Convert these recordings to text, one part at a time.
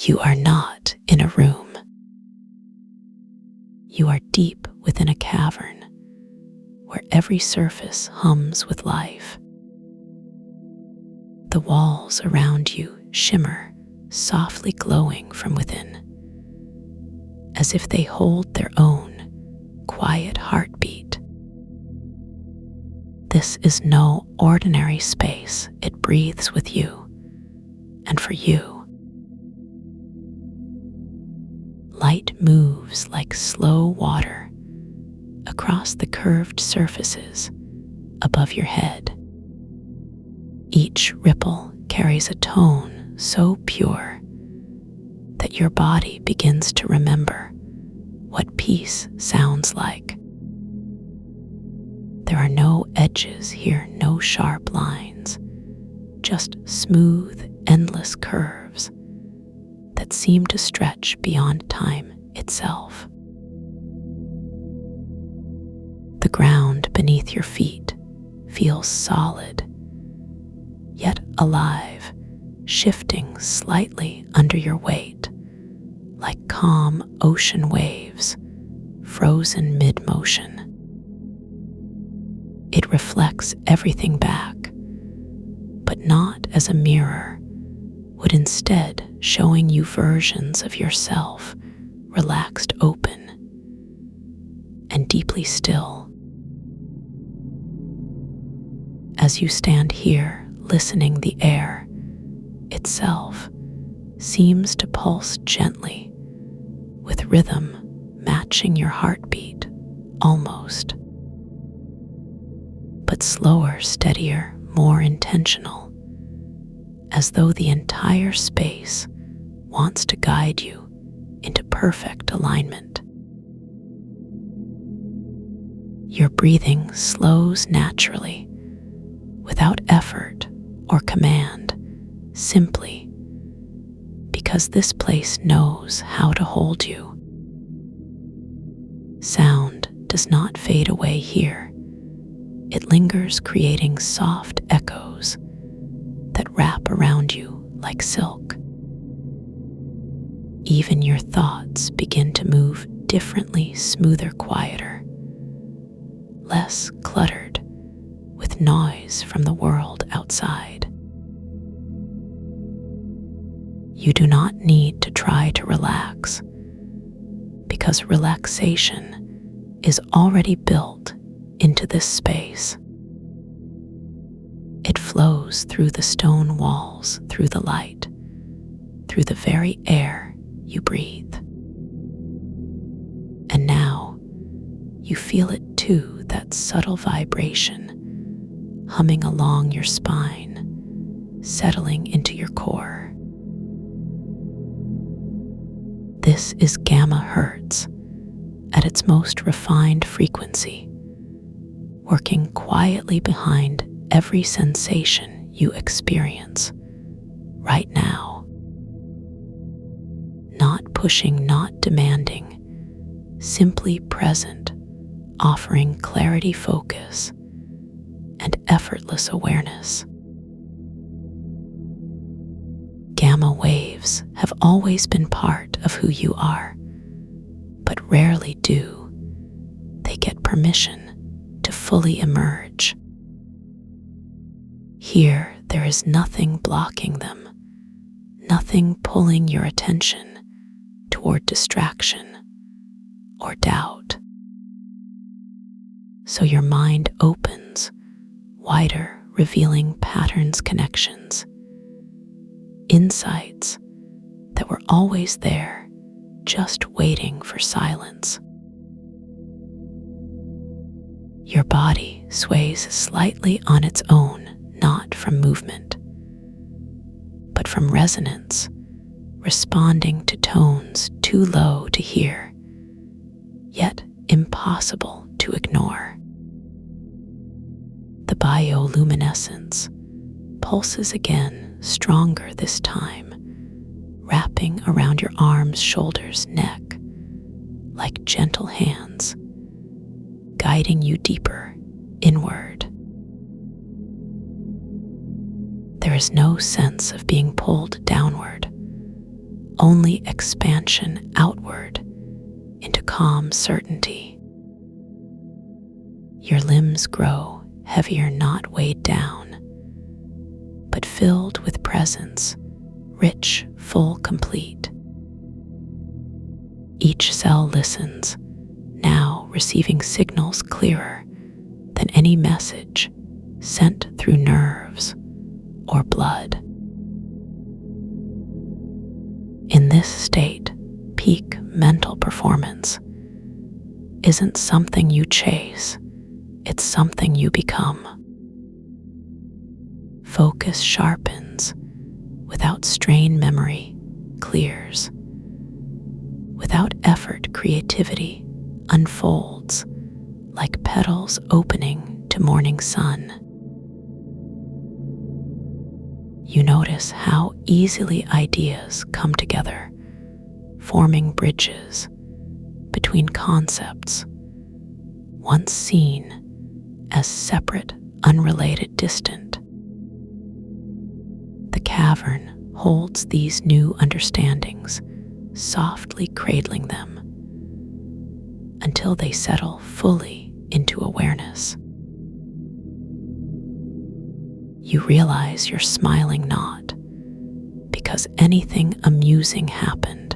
You are not in a room. You are deep within a cavern where every surface hums with life. The walls around you shimmer, softly glowing from within, as if they hold their own quiet heartbeat. This is no ordinary space. It breathes with you and for you. Light moves like slow water across the curved surfaces above your head. Each ripple carries a tone so pure that your body begins to remember what peace sounds like. There are no edges here, no sharp lines, just smooth, endless curves that seem to stretch beyond time itself. The ground beneath your feet feels solid, yet alive, shifting slightly under your weight, like calm ocean waves, frozen mid-motion. It reflects everything back, but not as a mirror, would instead showing you versions of yourself, relaxed, open, and deeply still. As you stand here, listening, the air itself seems to pulse gently, with rhythm matching your heartbeat, almost. But slower, steadier, more intentional, as though the entire space wants to guide you into perfect alignment. Your breathing slows naturally, without effort or command, simply because this place knows how to hold you. Sound does not fade away here. It lingers, creating soft echoes that wrap around you like silk. Even your thoughts begin to move differently, smoother, quieter, less cluttered with noise from the world outside. You do not need to try to relax, because relaxation is already built into this space. It flows through the stone walls, through the light, through the very air you breathe. And now you feel it too, that subtle vibration humming along your spine, settling into your core. This is gamma hertz at its most refined frequency, working quietly behind every sensation you experience right now. Not pushing, not demanding, simply present, offering clarity, focus, and effortless awareness. Gamma waves have always been part of who you are, but rarely do they get permission to fully emerge. Here, there is nothing blocking them, nothing pulling your attention toward distraction or doubt. So your mind opens wider, revealing patterns, connections, insights that were always there, just waiting for silence. Your body sways slightly on its own, not from movement, but from resonance, responding to tones too low to hear, yet impossible to ignore. The bioluminescence pulses again, stronger this time, wrapping around your arms, shoulders, neck, like gentle hands, guiding you deeper inward. There is no sense of being pulled downward, only expansion outward into calm certainty. Your limbs grow heavier, not weighed down, but filled with presence, rich, full, complete. Each cell listens, now receiving signals clearer than any message sent through nerves or blood. In this state, peak mental performance isn't something you chase, it's something you become. Focus sharpens without strain, memory clears. Without effort, creativity unfolds like petals opening to morning sun. You notice how easily ideas come together, forming bridges between concepts once seen as separate, unrelated, distant. The cavern holds these new understandings, softly cradling them until they settle fully into awareness. You realize you're smiling not because anything amusing happened,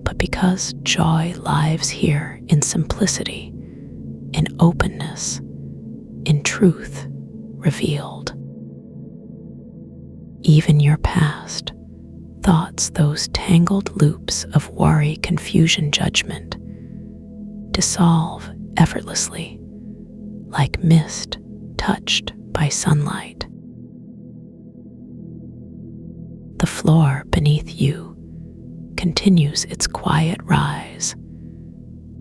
but because joy lives here in simplicity, in openness, in truth revealed. Even your past thoughts, those tangled loops of worry, confusion, judgment, dissolve effortlessly like mist touched by sunlight. The floor beneath you continues its quiet rise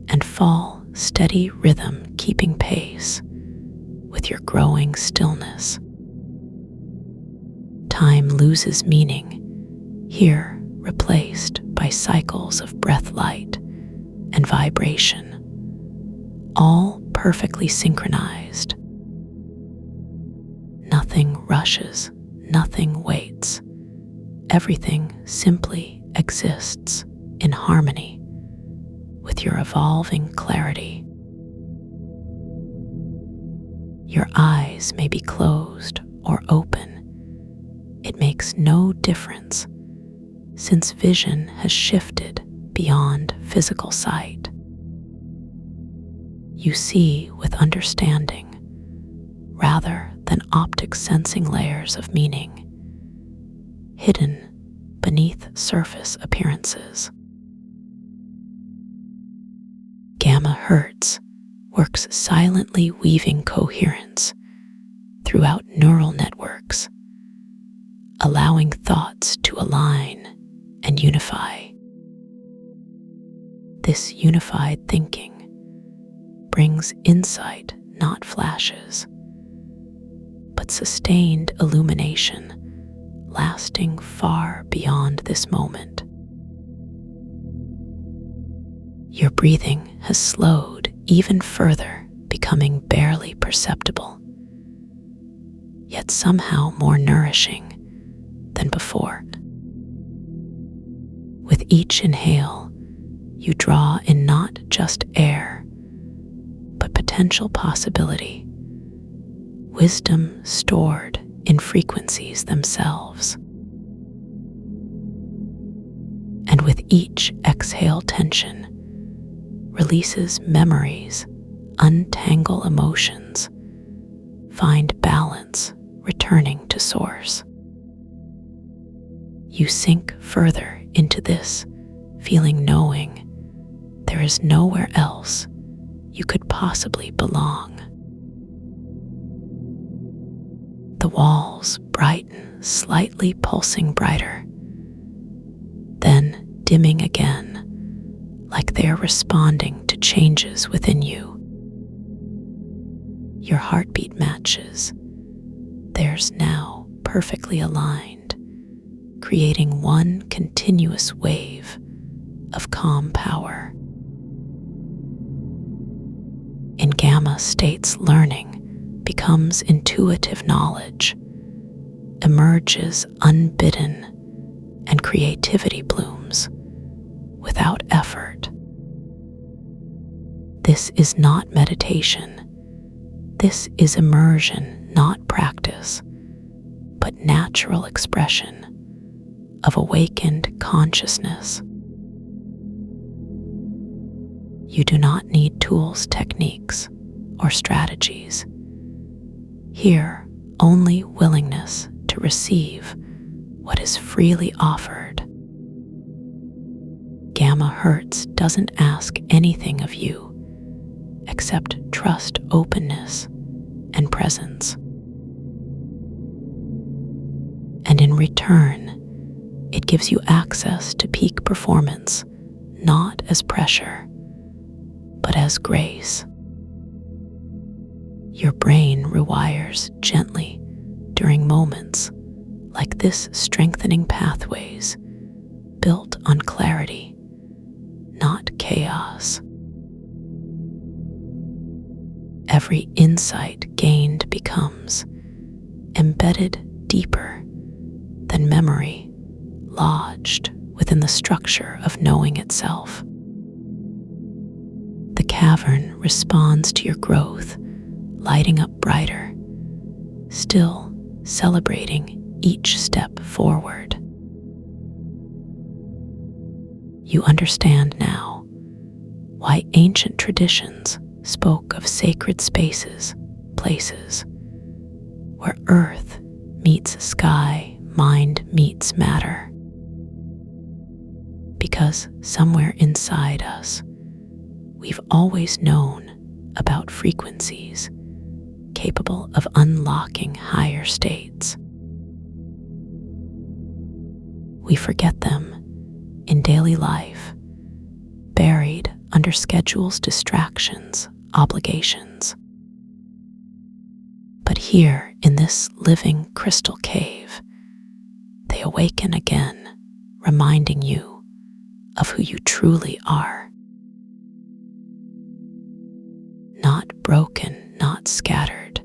and fall, steady rhythm keeping pace with your growing stillness. Time loses meaning, here replaced by cycles of breath, light, and vibration, all perfectly synchronized. Nothing rushes, nothing waits. Everything simply exists in harmony with your evolving clarity. Your eyes may be closed or open. It makes no difference, since vision has shifted beyond physical sight. You see with understanding rather than optic sensing, layers of meaning hidden beneath surface appearances. Gamma hertz works silently, weaving coherence throughout neural networks, allowing thoughts to align and unify. This unified thinking brings insight, not flashes, but sustained illumination, lasting far beyond this moment. Your breathing has slowed even further, becoming barely perceptible, yet somehow more nourishing than before. With each inhale, you draw in not just air, but potential possibility, wisdom stored in frequencies themselves. And with each exhale, tension releases memories, untangle emotions, find balance, returning to source. You sink further into this feeling, knowing there is nowhere else you could possibly belong. The walls brighten, slightly pulsing brighter, then dimming again, like they are responding to changes within you. Your heartbeat matches theirs, now perfectly aligned, creating one continuous wave of calm power. In gamma states, learning becomes intuitive, knowledge emerges unbidden and creativity blooms without effort. This is not meditation. This is immersion, not practice, but natural expression of awakened consciousness. You do not need tools, techniques, or strategies. Here, only willingness to receive what is freely offered. Gamma Hertz doesn't ask anything of you except trust, openness, and presence. And in return, it gives you access to peak performance, not as pressure, but as grace. Your brain rewires gently during moments like this, strengthening pathways built on clarity, not chaos. Every insight gained becomes embedded deeper than memory lodged within the structure of knowing itself. The cavern responds to your growth, lighting up brighter, still celebrating each step forward. You understand now why ancient traditions spoke of sacred spaces, places where earth meets sky, mind meets matter. Because somewhere inside us, we've always known about frequencies capable of unlocking higher states. We forget them in daily life, buried under schedules, distractions, obligations. But here in this living crystal cave, they awaken again, reminding you of who you truly are. Not broken, not scattered,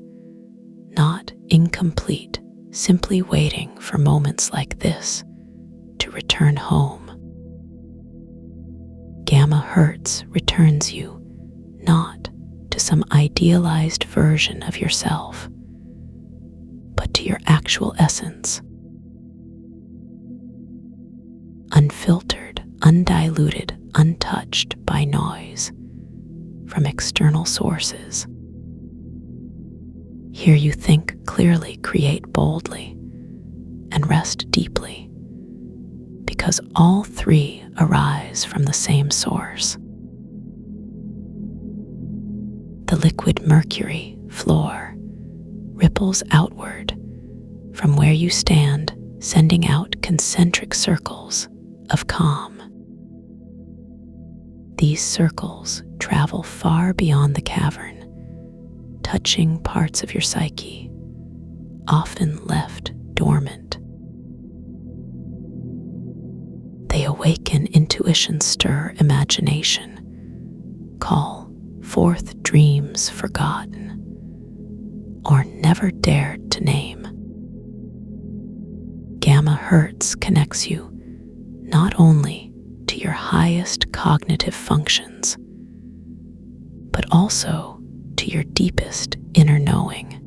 not incomplete, simply waiting for moments like this to return home. Gamma Hertz returns you not to some idealized version of yourself, but to your actual essence. Unfiltered, undiluted, untouched by noise from external sources. Here you think clearly, create boldly, and rest deeply, because all three arise from the same source. The liquid mercury floor ripples outward from where you stand, sending out concentric circles of calm. These circles travel far beyond the cavern, touching parts of your psyche, often left dormant. They awaken intuition, stir imagination, call forth dreams forgotten or never dared to name. Gamma Hertz connects you not only to your highest cognitive functions, but also to your deepest inner knowing.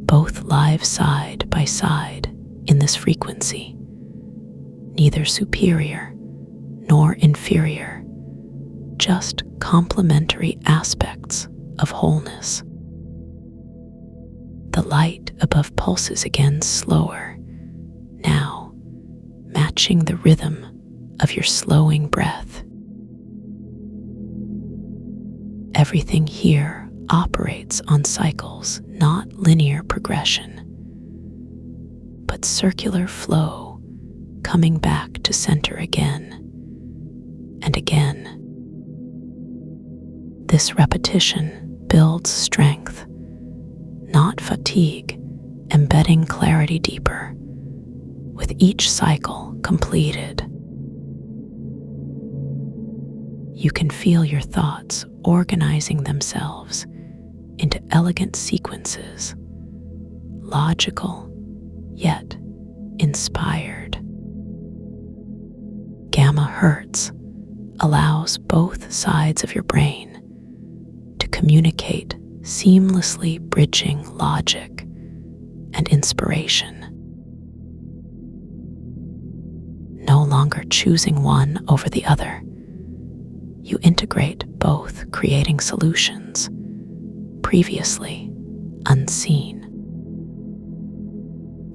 Both live side by side in this frequency, neither superior nor inferior, just complementary aspects of wholeness. The light above pulses again slower, now matching the rhythm of your slowing breath. Everything here operates on cycles, not linear progression, but circular flow, coming back to center again and again. This repetition builds strength, not fatigue, embedding clarity deeper with each cycle completed. You can feel your thoughts organizing themselves into elegant sequences, logical yet inspired. Gamma hertz allows both sides of your brain to communicate, seamlessly bridging logic and inspiration. No longer choosing one over the other, you integrate both, creating solutions previously unseen.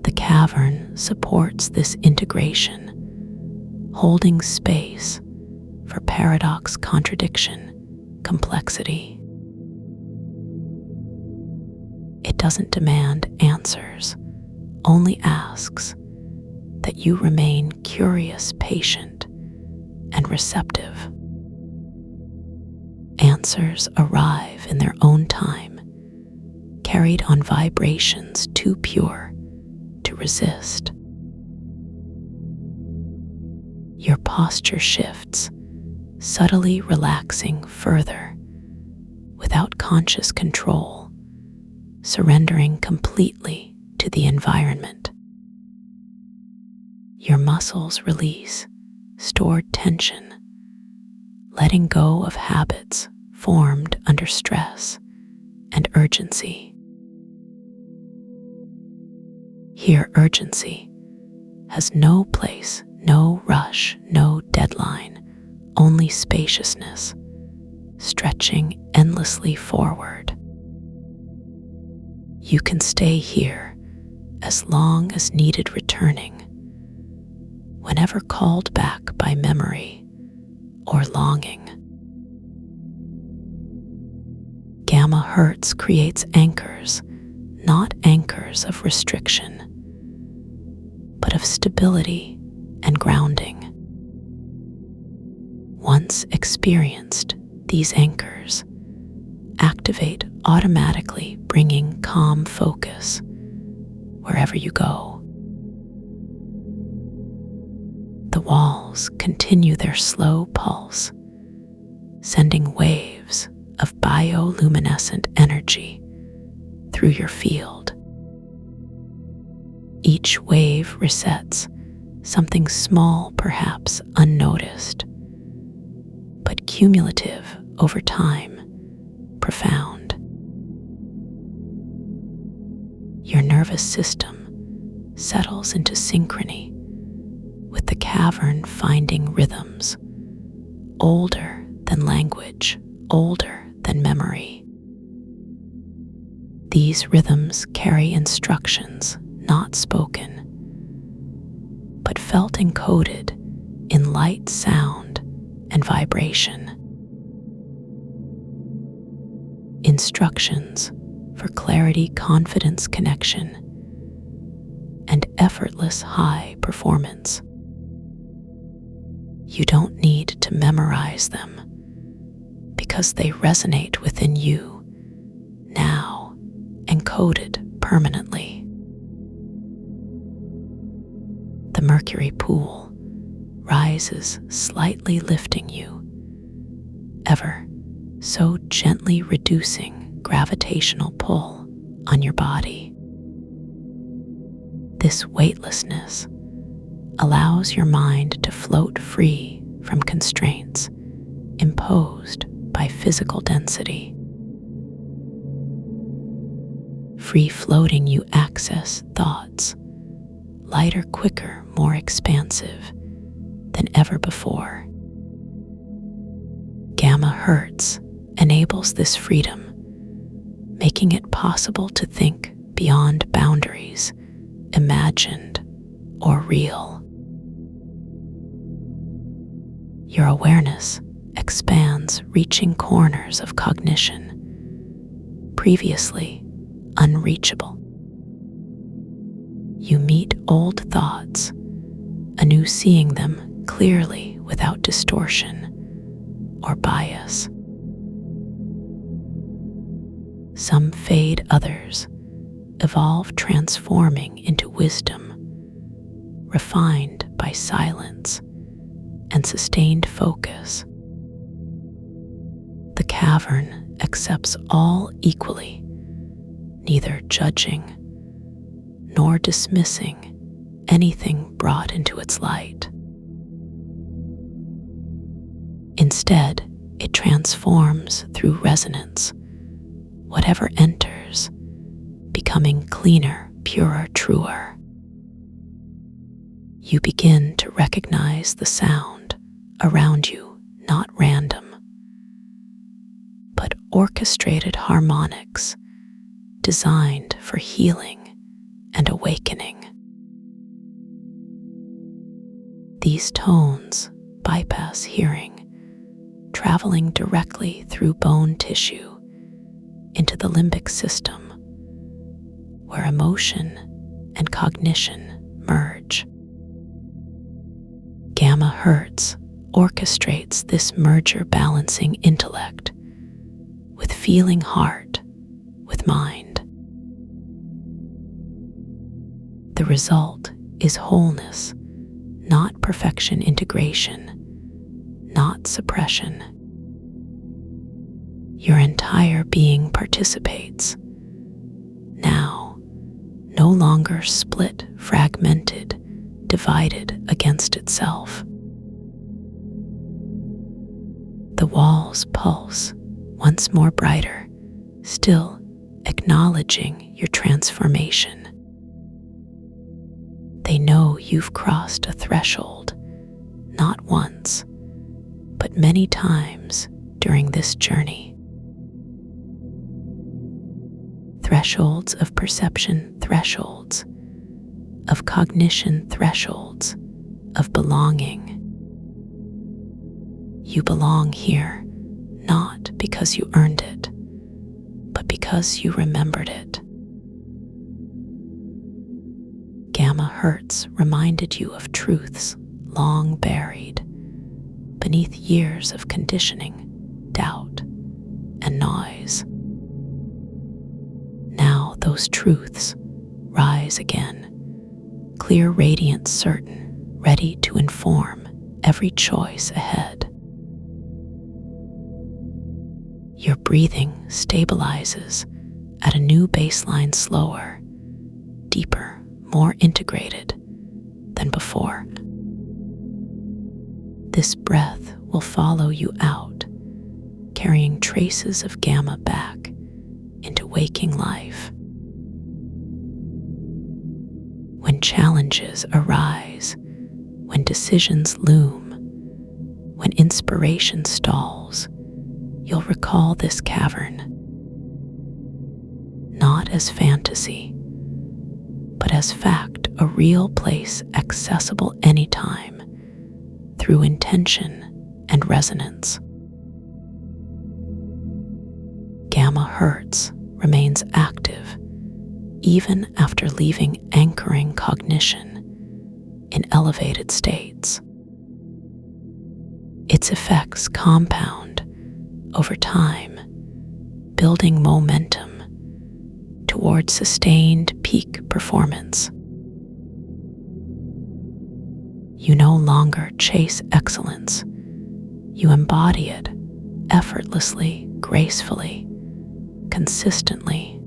The cavern supports this integration, holding space for paradox, contradiction, complexity. It doesn't demand answers, only asks that you remain curious, patient, and receptive. Answers arrive in their own time, carried on vibrations too pure to resist. Your posture shifts, subtly relaxing further, without conscious control, surrendering completely to the environment. Your muscles release stored tension, letting go of habits formed under stress and urgency. Here, urgency has no place, no rush, no deadline, only spaciousness, stretching endlessly forward. You can stay here as long as needed, returning whenever called back by memory or longing. Gamma hertz creates anchors, not anchors of restriction, but of stability and grounding. Once experienced, these anchors activate automatically, bringing calm focus wherever you go. The walls continue their slow pulse, sending waves of bioluminescent energy through your field. Each wave resets something small, perhaps unnoticed, but cumulative over time, profound. Your nervous system settles into synchrony with the cavern, finding rhythms older than language, older than memory. These rhythms carry instructions not spoken, but felt, encoded in light, sound, and vibration. Instructions for clarity, confidence, connection, and effortless high performance. You don't need to memorize them because they resonate within you, now encoded permanently. The mercury pool rises slightly, lifting you, ever so gently reducing gravitational pull on your body. This weightlessness allows your mind to float free from constraints imposed by physical density. Free floating, you access thoughts lighter, quicker, more expansive than ever before. Gamma hertz enables this freedom, making it possible to think beyond boundaries, imagined or real. Your awareness expands, reaching corners of cognition previously unreachable. You meet old thoughts, anew, seeing them clearly without distortion or bias. Some fade, others evolve, transforming into wisdom, refined by silence and sustained focus. The cavern accepts all equally, neither judging nor dismissing anything brought into its light. Instead, it transforms through resonance. Whatever enters, becoming cleaner, purer, truer. You begin to recognize the sound around you, not random, but orchestrated harmonics designed for healing and awakening. These tones bypass hearing, traveling directly through bone tissue into the limbic system, where emotion and cognition merge. Gamma hertz orchestrates this merger, balancing intellect with feeling heart with mind. The result is wholeness, not perfection; integration, not suppression. Your entire being participates, now no longer split, fragmented, divided against itself. The walls pulse, once more brighter, still acknowledging your transformation. They know you've crossed a threshold, not once, but many times during this journey. Thresholds of perception, thresholds of cognition, thresholds of belonging. You belong here, not because you earned it, but because you remembered it. Gamma hertz reminded you of truths long buried beneath years of conditioning, doubt, and noise. Now those truths rise again, clear, radiant, certain, ready to inform every choice ahead. Your breathing stabilizes at a new baseline, slower, deeper, more integrated than before. This breath will follow you out, carrying traces of gamma back into waking life. When challenges arise, when decisions loom, when inspiration stalls, you'll recall this cavern, not as fantasy, but as fact, a real place accessible anytime through intention and resonance. Gamma hertz remains active even after leaving anchoring cognition in elevated states. Its effects compound over time, building momentum toward sustained peak performance. You no longer chase excellence. You embody it effortlessly, gracefully, consistently.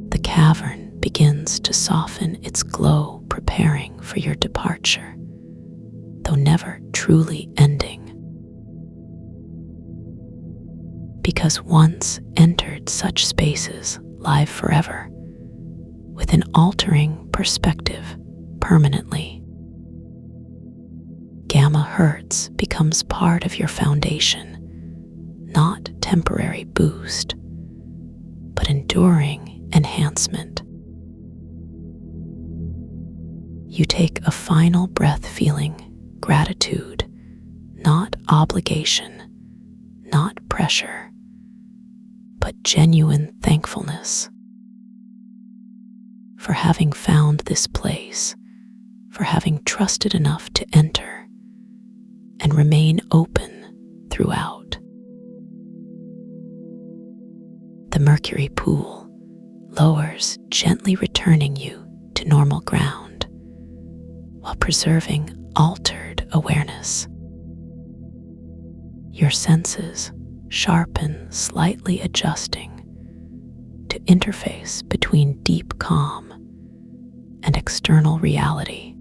The cavern begins to soften its glow, preparing for your departure, though never truly ending. Because once entered, such spaces live forever, with an altering perspective permanently. Gamma hertz becomes part of your foundation, not temporary boost, but enduring enhancement. You take a final breath, feeling gratitude, not obligation, not pressure, but genuine thankfulness for having found this place, for having trusted enough to enter and remain open throughout. The mercury pool lowers, gently returning you to normal ground while preserving altered awareness. Your senses sharpen, slightly adjusting to interface between deep calm and external reality.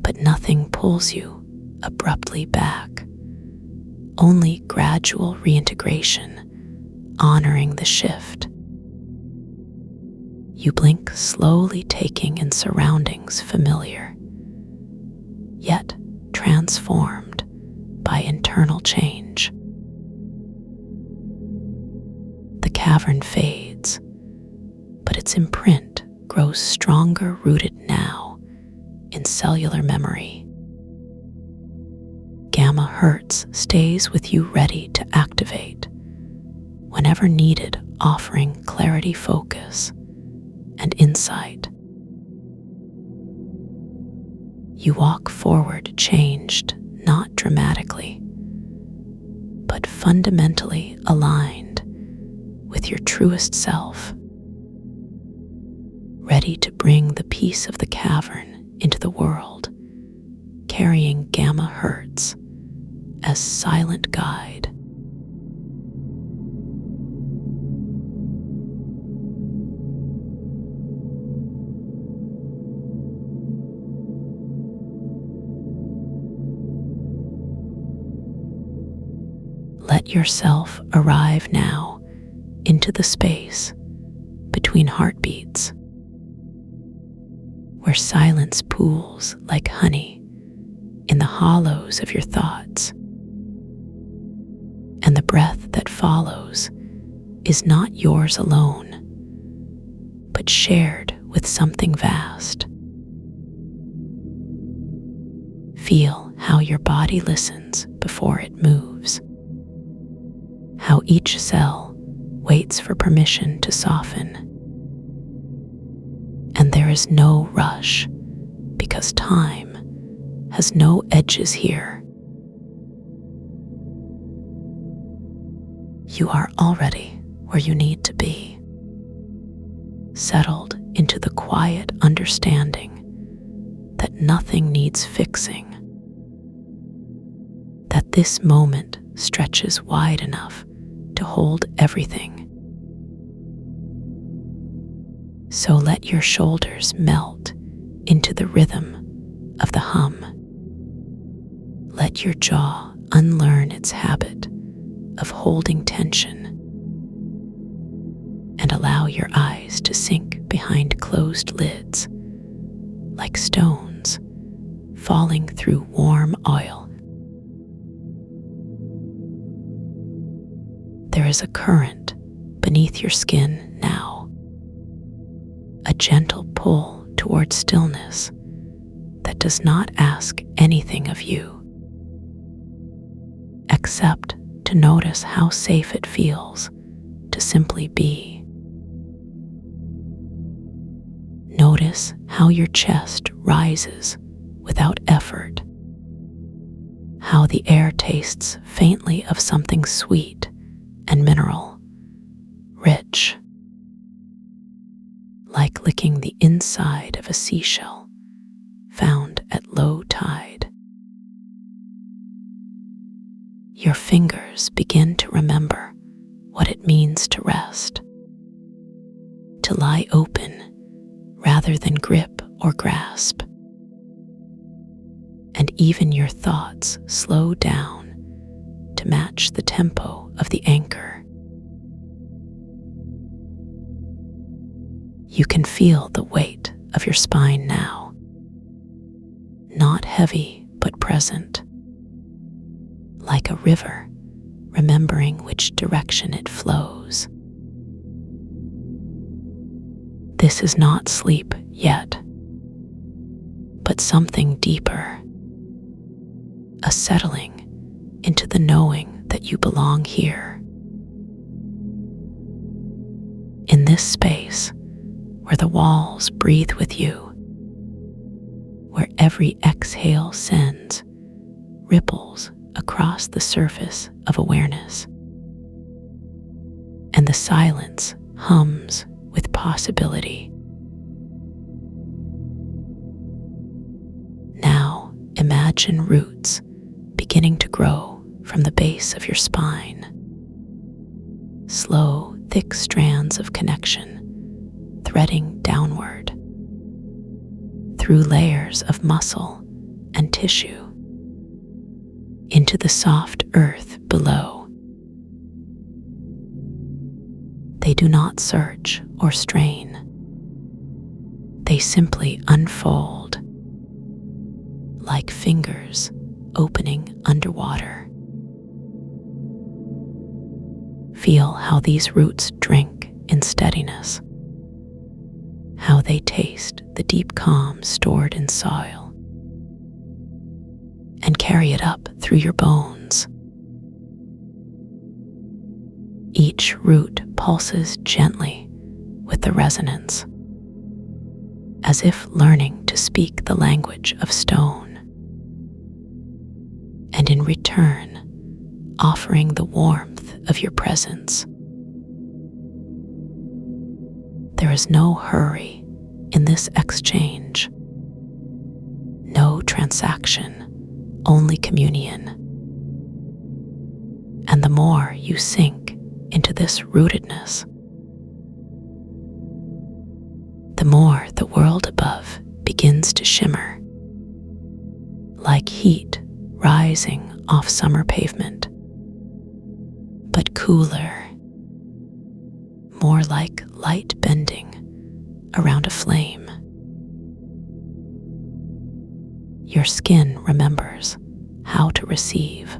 But nothing pulls you abruptly back, only gradual reintegration, honoring the shift. You blink slowly, taking in surroundings familiar, yet transformed by internal change. The cavern fades, but its imprint grows stronger, rooted now in cellular memory. Gamma Hertz stays with you, ready to activate whenever needed, offering clarity, focus, and insight. You walk forward, changed, not dramatically, but fundamentally aligned with your truest self, ready to bring the peace of the cavern into the world, carrying Gamma Hertz as silent guide. Let yourself arrive now into the space between heartbeats, where silence pools like honey in the hollows of your thoughts. And the breath that follows is not yours alone, but shared with something vast. Feel how your body listens before it moves, how each cell waits for permission to soften. And there is no rush, because time has no edges here. You are already where you need to be, settled into the quiet understanding that nothing needs fixing, that this moment stretches wide enough to hold everything. So let your shoulders melt into the rhythm of the hum. Let your jaw unlearn its habit of holding tension, and allow your eyes to sink behind closed lids like stones falling through warm oil. There is a current beneath your skin now, a gentle pull toward stillness that does not ask anything of you, except to notice how safe it feels to simply be. Notice how your chest rises without effort, how the air tastes faintly of something sweet and mineral, rich, like licking the inside of a seashell found at low tide. Your fingers begin to remember what it means to rest, to lie open rather than grip or grasp. And even your thoughts slow down to match the tempo of the anchor. You can feel the weight of your spine now, not heavy but present, like a river remembering which direction it flows. This is not sleep yet, but something deeper, a settling into the knowing that you belong here, in this space where the walls breathe with you, where every exhale sends ripples across the surface of awareness, and the silence hums with possibility. Now imagine roots beginning to grow from the base of your spine, slow, thick strands of connection threading downward through layers of muscle and tissue into the soft earth below. They do not search or strain. They simply unfold like fingers opening underwater. Feel how these roots drink in steadiness, how they taste the deep calm stored in soil, and carry it up through your bones. Each root pulses gently with the resonance, as if learning to speak the language of stone, and in return, offering the warmth of your presence. There is no hurry in this exchange, no transaction, only communion. And the more you sink into this rootedness, the more the world above begins to shimmer, like heat rising off summer pavement, but cooler, more like light bending around a flame. Your skin remembers how to receive,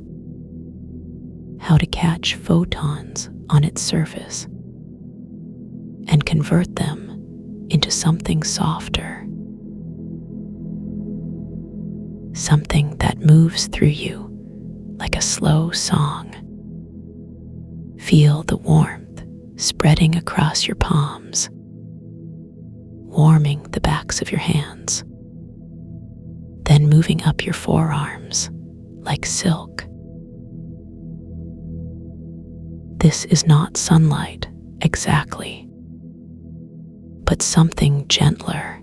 how to catch photons on its surface and convert them into something softer, something that moves through you like a slow song. Feel the warmth spreading across your palms, warming the backs of your hands, then moving up your forearms like silk. This is not sunlight exactly, but something gentler,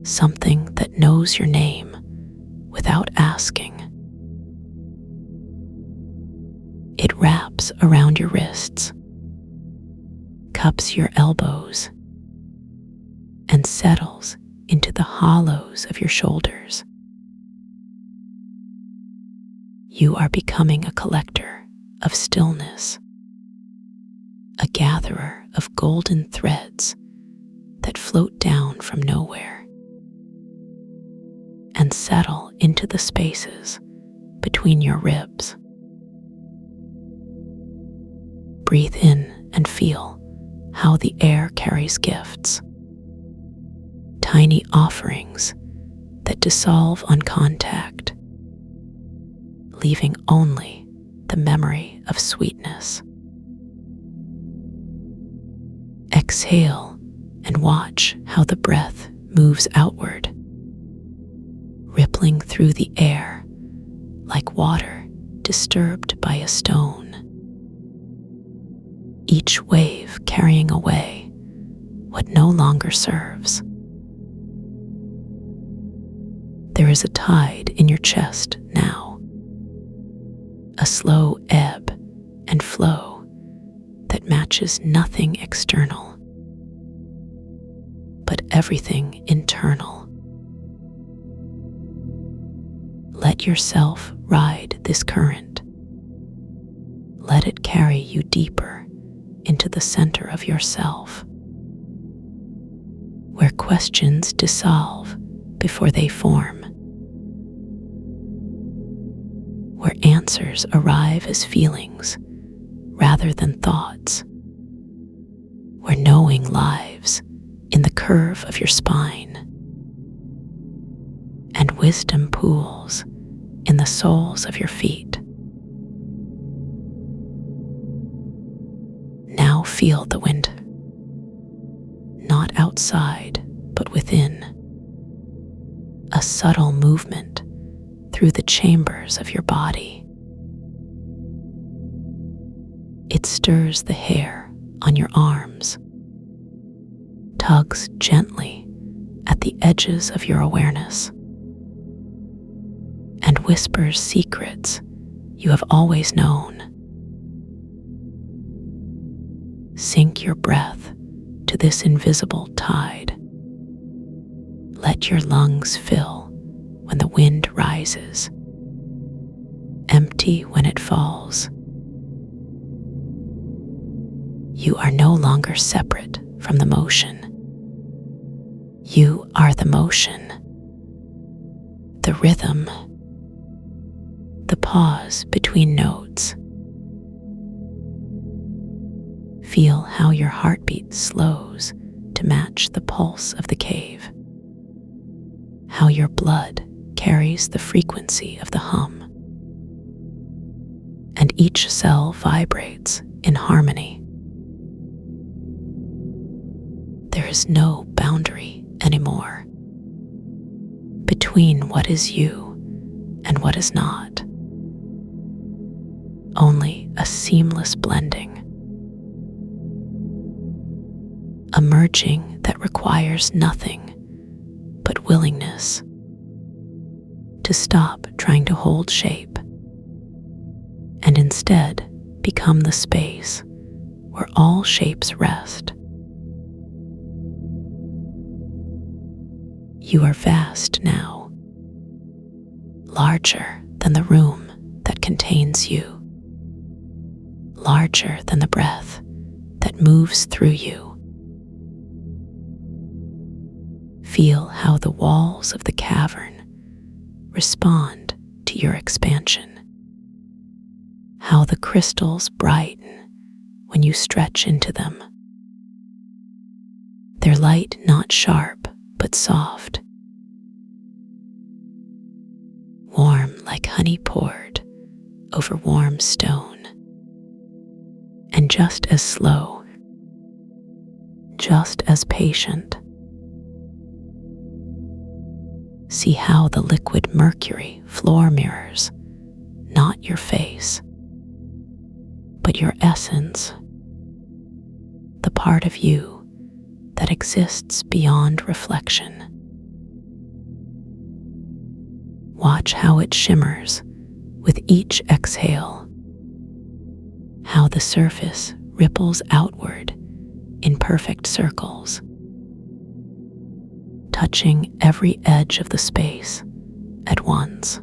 something that knows your name without asking. It wraps around your wrists, cups your elbows, and settles into the hollows of your shoulders. You are becoming a collector of stillness, a gatherer of golden threads that float down from nowhere and settle into the spaces between your ribs. Breathe in and feel how the air carries gifts, tiny offerings that dissolve on contact, leaving only the memory of sweetness. Exhale and watch how the breath moves outward, rippling through the air like water disturbed by a stone. Each wave carrying away what no longer serves. There is a tide in your chest now, a slow ebb and flow that matches nothing external, but everything internal. Let yourself ride this current. Let it carry you deeper into the center of yourself, where questions dissolve before they form, where answers arrive as feelings rather than thoughts, where knowing lives in the curve of your spine, and wisdom pools in the soles of your feet. Now feel the wind, not outside, but within, a subtle movement through the chambers of your body. It stirs the hair on your arms, tugs gently at the edges of your awareness, and whispers secrets you have always known. Sink your breath to this invisible tide. Let your lungs fill when the wind rises, empty when it falls. You are no longer separate from the motion. You are the motion, the rhythm, the pause between notes. Feel how your heartbeat slows to match the pulse of the cave, how your blood carries the frequency of the hum, and each cell vibrates in harmony. There is no boundary anymore between what is you and what is not. Only a seamless blending, a merging that requires nothing but willingness to stop trying to hold shape and instead become the space where all shapes rest. You are vast now, larger than the room that contains you, larger than the breath that moves through you. Feel how the walls of the cavern respond to your expansion, how the crystals brighten when you stretch into them, their light not sharp but soft, warm like honey poured over warm stone, and just as slow, just as patient. See how the liquid mercury floor mirrors not your face, but your essence, the part of you that exists beyond reflection. Watch how it shimmers with each exhale, how the surface ripples outward in perfect circles, touching every edge of the space at once.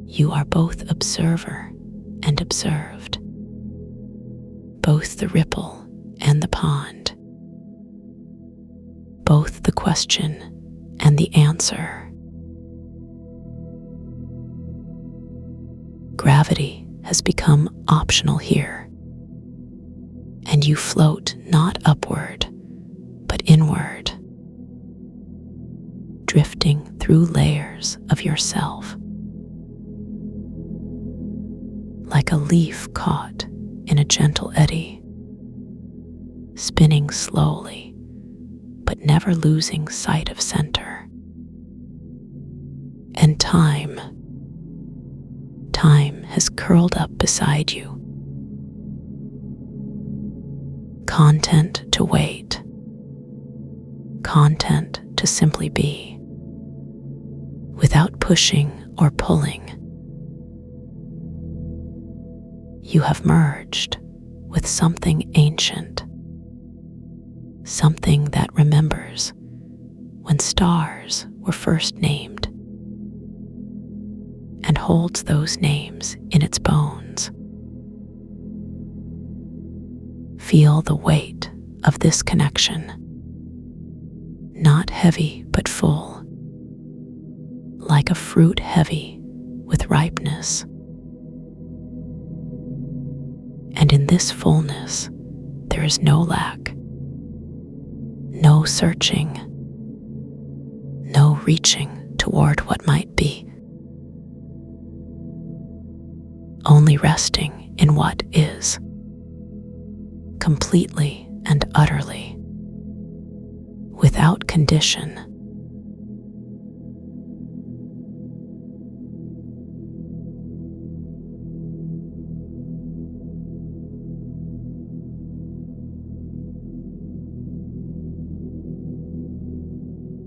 You are both observer and observed, both the ripple and the pond, both the question and the answer. Gravity has become optional here, and you float not upward, but inward, drifting through layers of yourself, like a leaf caught in a gentle eddy, spinning slowly, but never losing sight of center. And time has curled up beside you. Content to wait, content to simply be, without pushing or pulling. You have merged with something ancient, something that remembers when stars were first named, and holds those names in its bones. Feel the weight of this connection, not heavy but full, like a fruit heavy with ripeness. And in this fullness, there is no lack, no searching, no reaching toward what might be, only resting in what is, completely and utterly, without condition.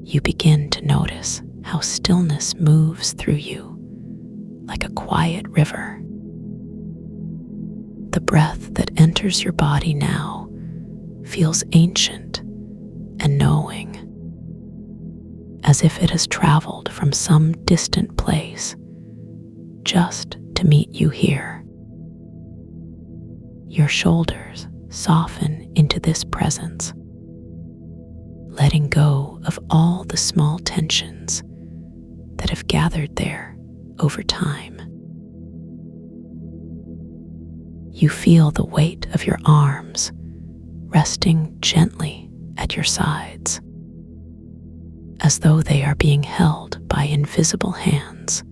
You begin to notice how stillness moves through you like a quiet river, The breath that enters your body now feels ancient and knowing, as if it has traveled from some distant place just to meet you here. Your shoulders soften into this presence, letting go of all the small tensions that have gathered there over time. You feel the weight of your arms resting gently at your sides, as though they are being held by invisible hands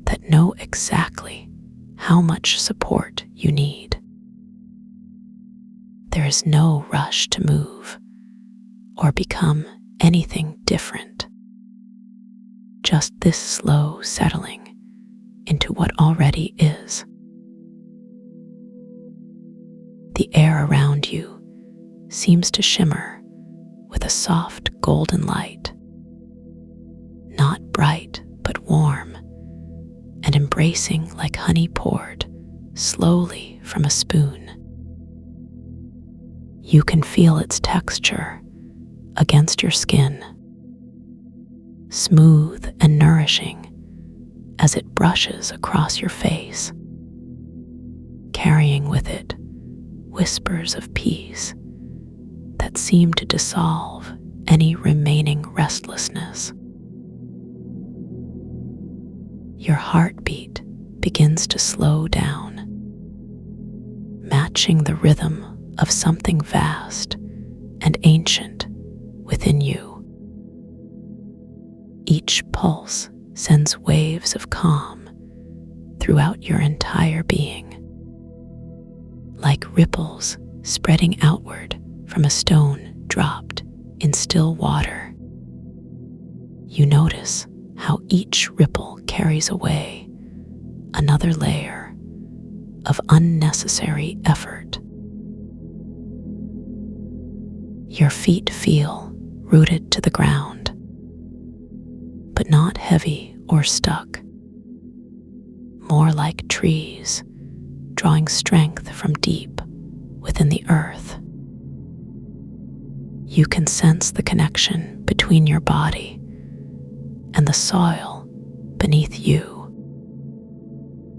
that know exactly how much support you need. There is no rush to move or become anything different, just this slow settling into what already is. The air around you seems to shimmer with a soft golden light, not bright but warm and embracing like honey poured slowly from a spoon. You can feel its texture against your skin, smooth and nourishing as it brushes across your face, carrying with it whispers of peace that seem to dissolve any remaining restlessness. Your heartbeat begins to slow down, matching the rhythm of something vast and ancient within you. Each pulse sends waves of calm throughout your entire being, like ripples spreading outward from a stone dropped in still water. You notice how each ripple carries away another layer of unnecessary effort. Your feet feel rooted to the ground, but not heavy or stuck, more like trees drawing strength from deep within the earth. You can sense the connection between your body and the soil beneath you,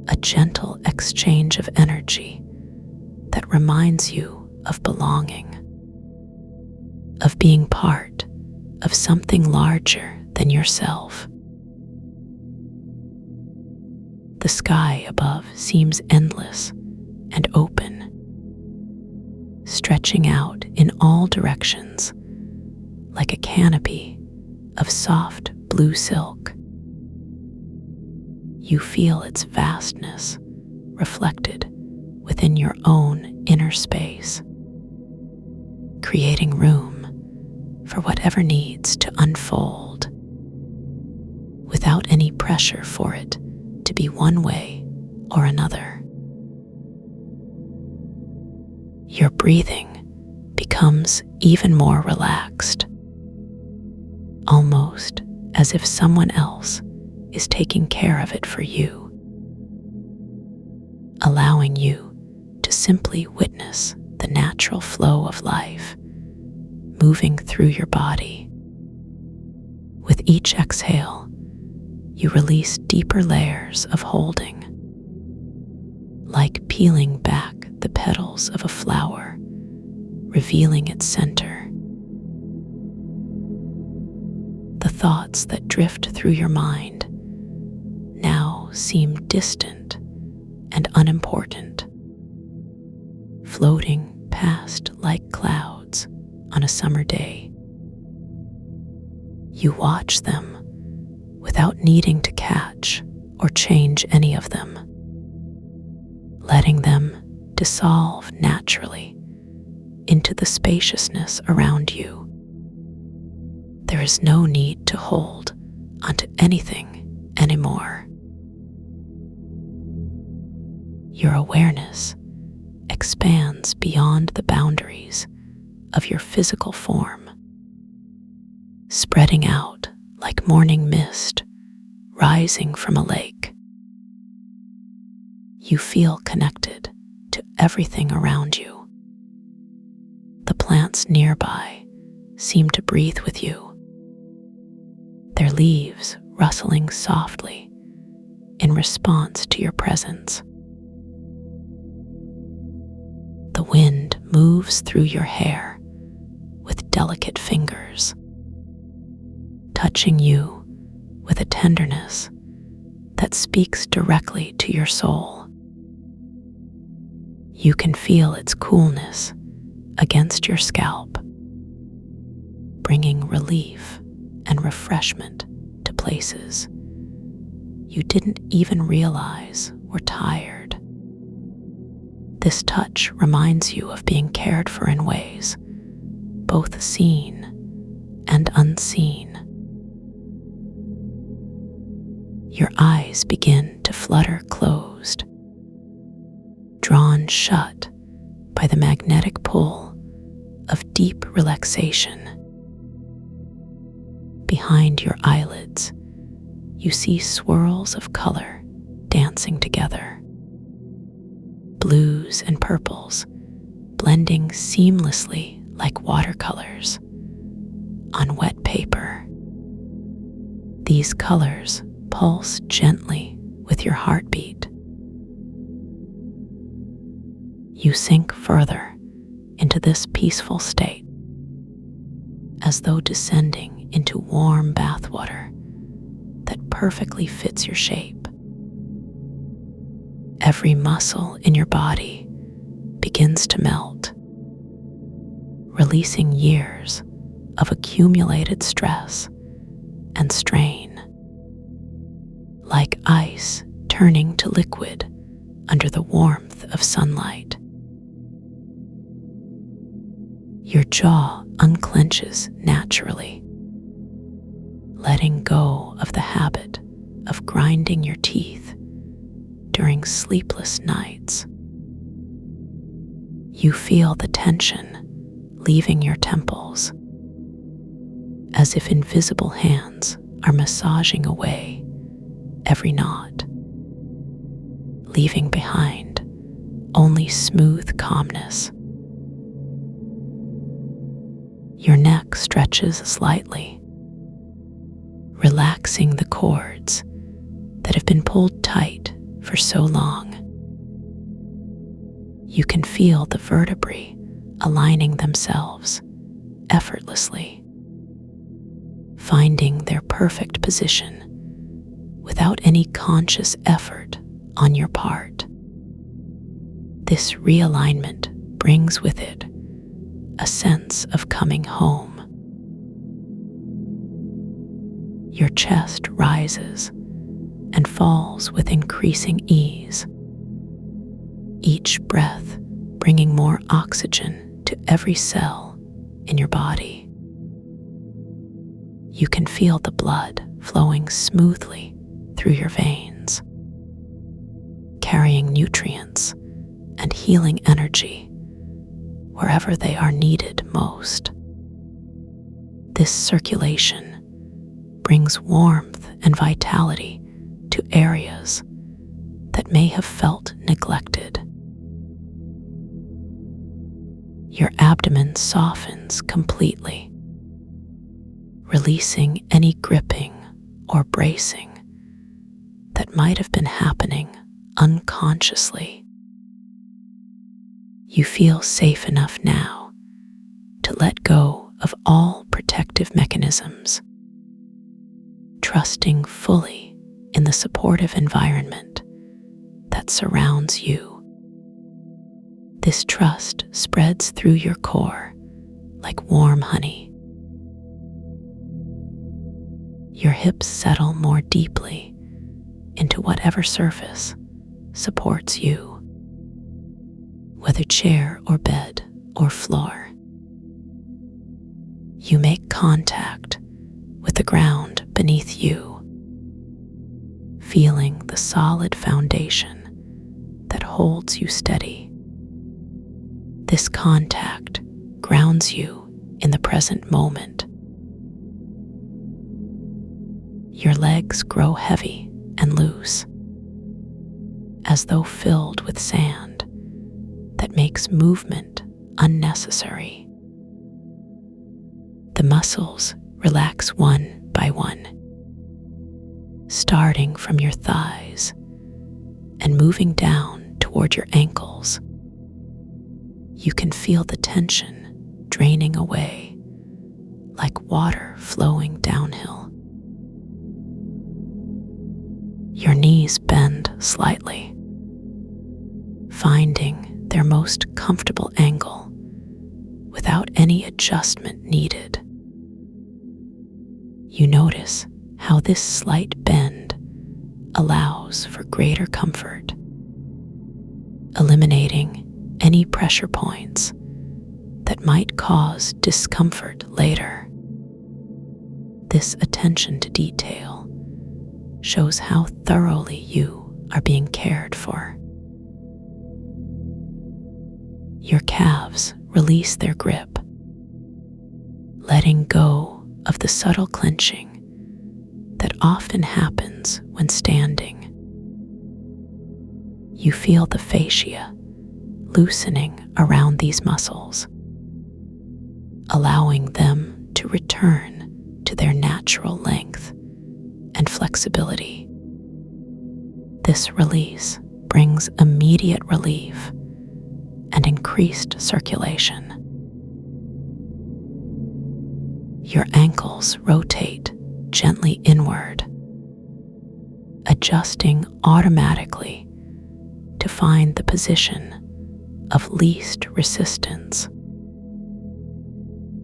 a gentle exchange of energy that reminds you of belonging, of being part of something larger than yourself. The sky above seems endless and open, stretching out in all directions like a canopy of soft blue silk. You feel its vastness reflected within your own inner space, creating room for whatever needs to unfold without any pressure for it to be one way or another. Your breathing becomes even more relaxed, almost as if someone else is taking care of it for you, allowing you to simply witness the natural flow of life moving through your body. With each exhale, you release deeper layers of holding, like peeling back the petals of a flower, revealing its center. The thoughts that drift through your mind now seem distant and unimportant, floating past like clouds on a summer day. You watch them without needing to catch or change any of them, letting them dissolve naturally into the spaciousness around you. There is no need to hold onto anything anymore. Your awareness expands beyond the boundaries of your physical form, spreading out like morning mist rising from a lake. You feel connected to everything around you. The plants nearby seem to breathe with you, their leaves rustling softly in response to your presence. The wind moves through your hair with delicate fingers, touching you with a tenderness that speaks directly to your soul. You can feel its coolness against your scalp, bringing relief and refreshment to places you didn't even realize were tired. This touch reminds you of being cared for in ways both seen and unseen. Your eyes begin to flutter closed, drawn shut by the magnetic pull of deep relaxation. Behind your eyelids, you see swirls of color dancing together. Blues and purples blending seamlessly like watercolors on wet paper. These colors pulse gently with your heartbeat. You sink further into this peaceful state, as though descending into warm bathwater that perfectly fits your shape. Every muscle in your body begins to melt, releasing years of accumulated stress and strain. Like ice turning to liquid under the warmth of sunlight. Your jaw unclenches naturally, letting go of the habit of grinding your teeth during sleepless nights. You feel the tension leaving your temples, as if invisible hands are massaging away every knot, leaving behind only smooth calmness. Your neck stretches slightly, relaxing the cords that have been pulled tight for so long. You can feel the vertebrae aligning themselves effortlessly, finding their perfect position without any conscious effort on your part. This realignment brings with it a sense of coming home. Your chest rises and falls with increasing ease, each breath bringing more oxygen to every cell in your body. You can feel the blood flowing smoothly through your veins, carrying nutrients and healing energy wherever they are needed most. This circulation brings warmth and vitality to areas that may have felt neglected. Your abdomen softens completely, releasing any gripping or bracing that might have been happening unconsciously. You feel safe enough now to let go of all protective mechanisms, trusting fully in the supportive environment that surrounds you. This trust spreads through your core like warm honey. Your hips settle more deeply into whatever surface supports you, whether chair or bed or floor. You make contact with the ground beneath you, feeling the solid foundation that holds you steady. This contact grounds you in the present moment. Your legs grow heavy and loose, as though filled with sand, that makes movement unnecessary. The muscles relax one by one, starting from your thighs and moving down toward your ankles. You can feel the tension draining away like water flowing downhill. Your knees bend slightly, finding their most comfortable angle without any adjustment needed. You notice how this slight bend allows for greater comfort, eliminating any pressure points that might cause discomfort later. This attention to detail shows how thoroughly you are being cared for. Your calves release their grip, letting go of the subtle clenching that often happens when standing. You feel the fascia loosening around these muscles, allowing them to return to their natural length and flexibility. This release brings immediate relief and increased circulation. Your ankles rotate gently inward, adjusting automatically to find the position of least resistance.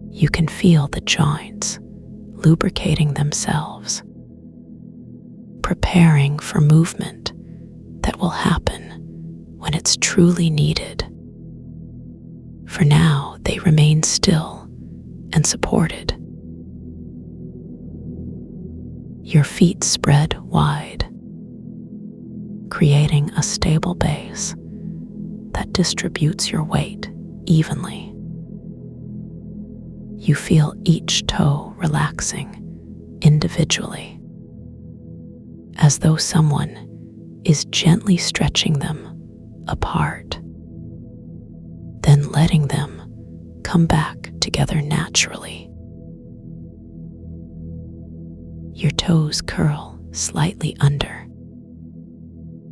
You can feel the joints lubricating themselves, preparing for movement that will happen when it's truly needed. For now, they remain still and supported. Your feet spread wide, creating a stable base that distributes your weight evenly. You feel each toe relaxing individually, as though someone is gently stretching them apart, then letting them come back together naturally. Your toes curl slightly under,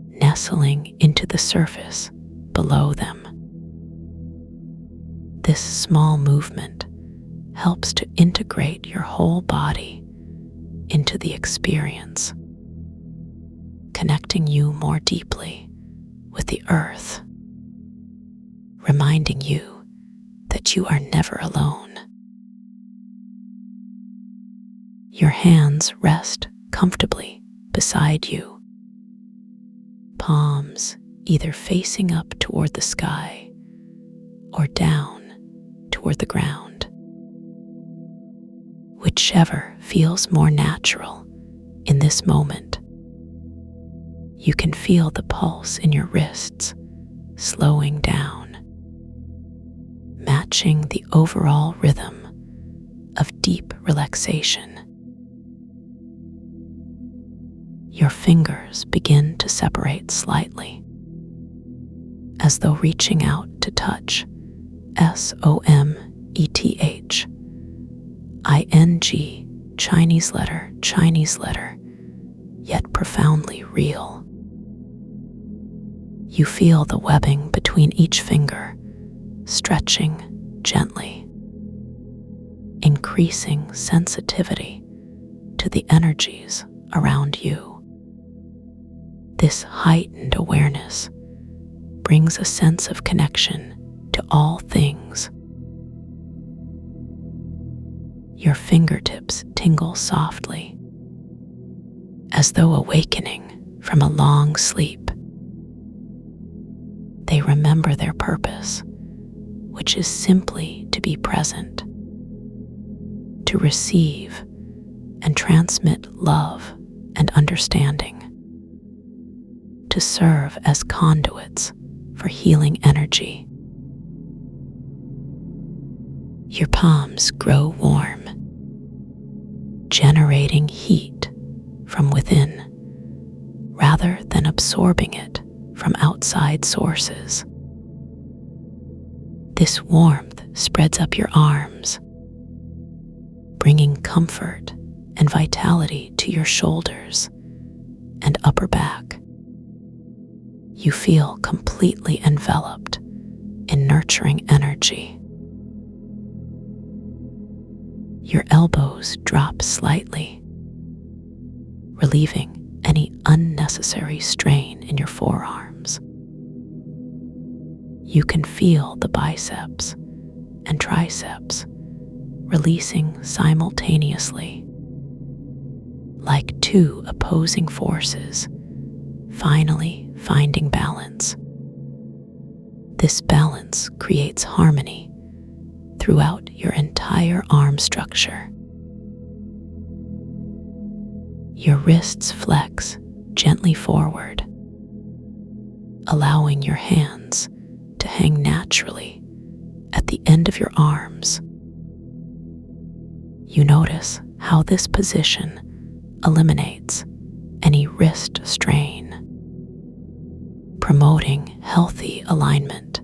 nestling into the surface below them. This small movement helps to integrate your whole body into the experience, connecting you more deeply with the earth, reminding you that you are never alone. Your hands rest comfortably beside you, palms either facing up toward the sky or down toward the ground. Whichever feels more natural in this moment. You can feel the pulse in your wrists slowing down, matching the overall rhythm of deep relaxation. Your fingers begin to separate slightly, as though reaching out to touch SOMETH, ING, Chinese letter, yet profoundly real. You feel the webbing between each finger stretching gently, increasing sensitivity to the energies around you. This heightened awareness brings a sense of connection to all things. Your fingertips tingle softly, as though awakening from a long sleep. They remember their purpose, which is simply to be present, to receive and transmit love and understanding, to serve as conduits for healing energy. Your palms grow warm, generating heat from within rather than absorbing it from outside sources. This warmth spreads up your arms, bringing comfort and vitality to your shoulders and upper back. You feel completely enveloped in nurturing energy. Your elbows drop slightly, relieving any unnecessary strain in your forearms. You can feel the biceps and triceps releasing simultaneously, like two opposing forces finally finding balance. This balance creates harmony throughout your entire arm structure. Your wrists flex gently forward, allowing your hands to hang naturally at the end of your arms. You notice how this position eliminates any wrist strain, promoting healthy alignment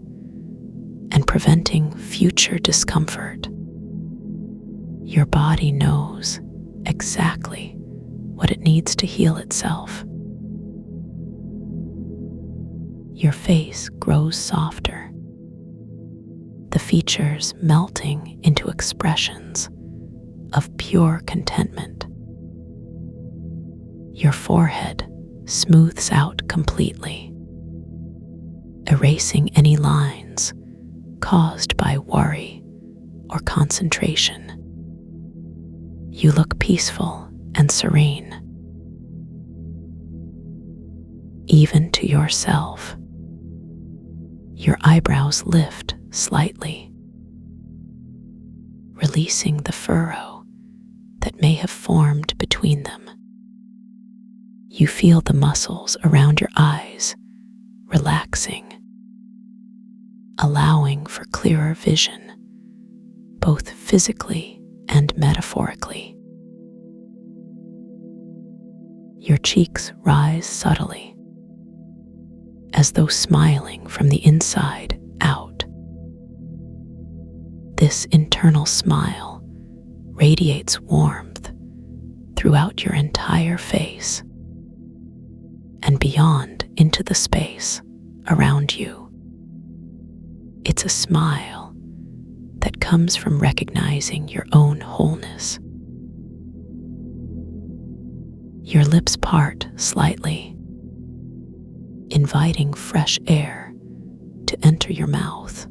and preventing future discomfort. Your body knows exactly what it needs to heal itself. Your face grows softer, the features melting into expressions of pure contentment. Your forehead smooths out completely, erasing any lines caused by worry or concentration. You look peaceful and serene, even to yourself. Your eyebrows lift slightly, releasing the furrow that may have formed between them. You feel the muscles around your eyes relaxing, allowing for clearer vision, both physically and metaphorically. Your cheeks rise subtly, as though smiling from the inside out. This internal smile radiates warmth throughout your entire face and beyond into the space around you. It's a smile that comes from recognizing your own wholeness. Your lips part slightly, inviting fresh air to enter your mouth.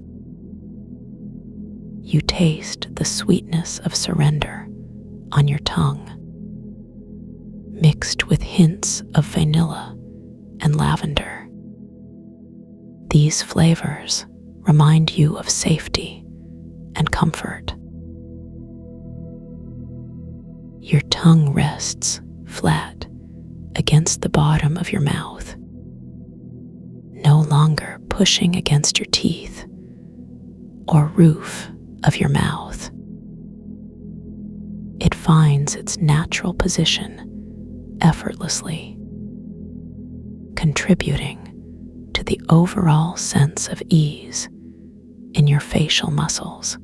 You taste the sweetness of surrender on your tongue, mixed with hints of vanilla and lavender. These flavors remind you of safety and comfort. Your tongue rests flat against the bottom of your mouth, no longer pushing against your teeth or roof of your mouth. It finds its natural position effortlessly, contributing to the overall sense of ease in your facial muscles.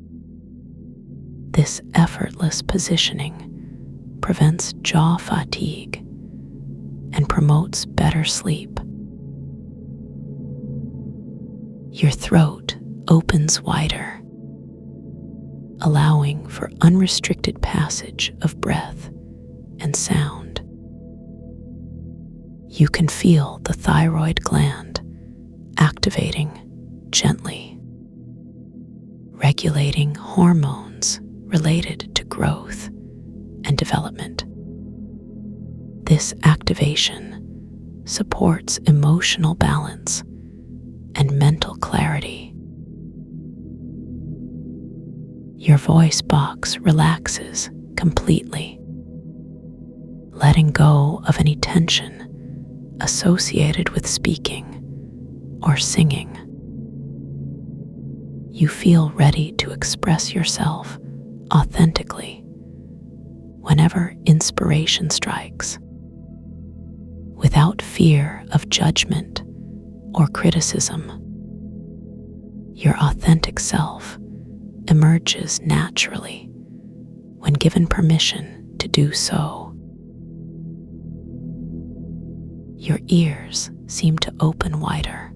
This effortless positioning prevents jaw fatigue and promotes better sleep. Your throat opens wider, allowing for unrestricted passage of breath and sound. You can feel the thyroid gland activating gently, regulating hormones related to growth and development. This activation supports emotional balance and mental clarity. Your voice box relaxes completely, letting go of any tension associated with speaking or singing. You feel ready to express yourself authentically whenever inspiration strikes, without fear of judgment or criticism. Your authentic self emerges naturally when given permission to do so. Your ears seem to open wider,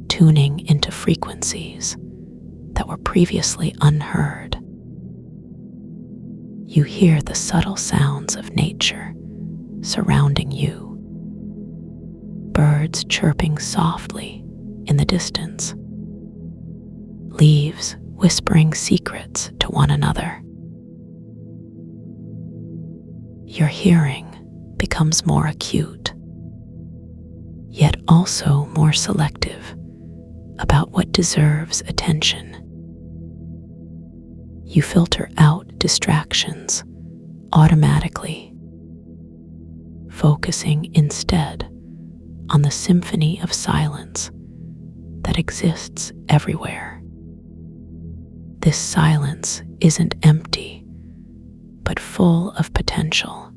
tuning into frequencies that were previously unheard. You hear the subtle sounds of nature surrounding you, birds chirping softly in the distance, leaves whispering secrets to one another. Your hearing becomes more acute, yet also more selective about what deserves attention. You filter out distractions automatically, focusing instead on the symphony of silence that exists everywhere. This silence isn't empty, but full of potential.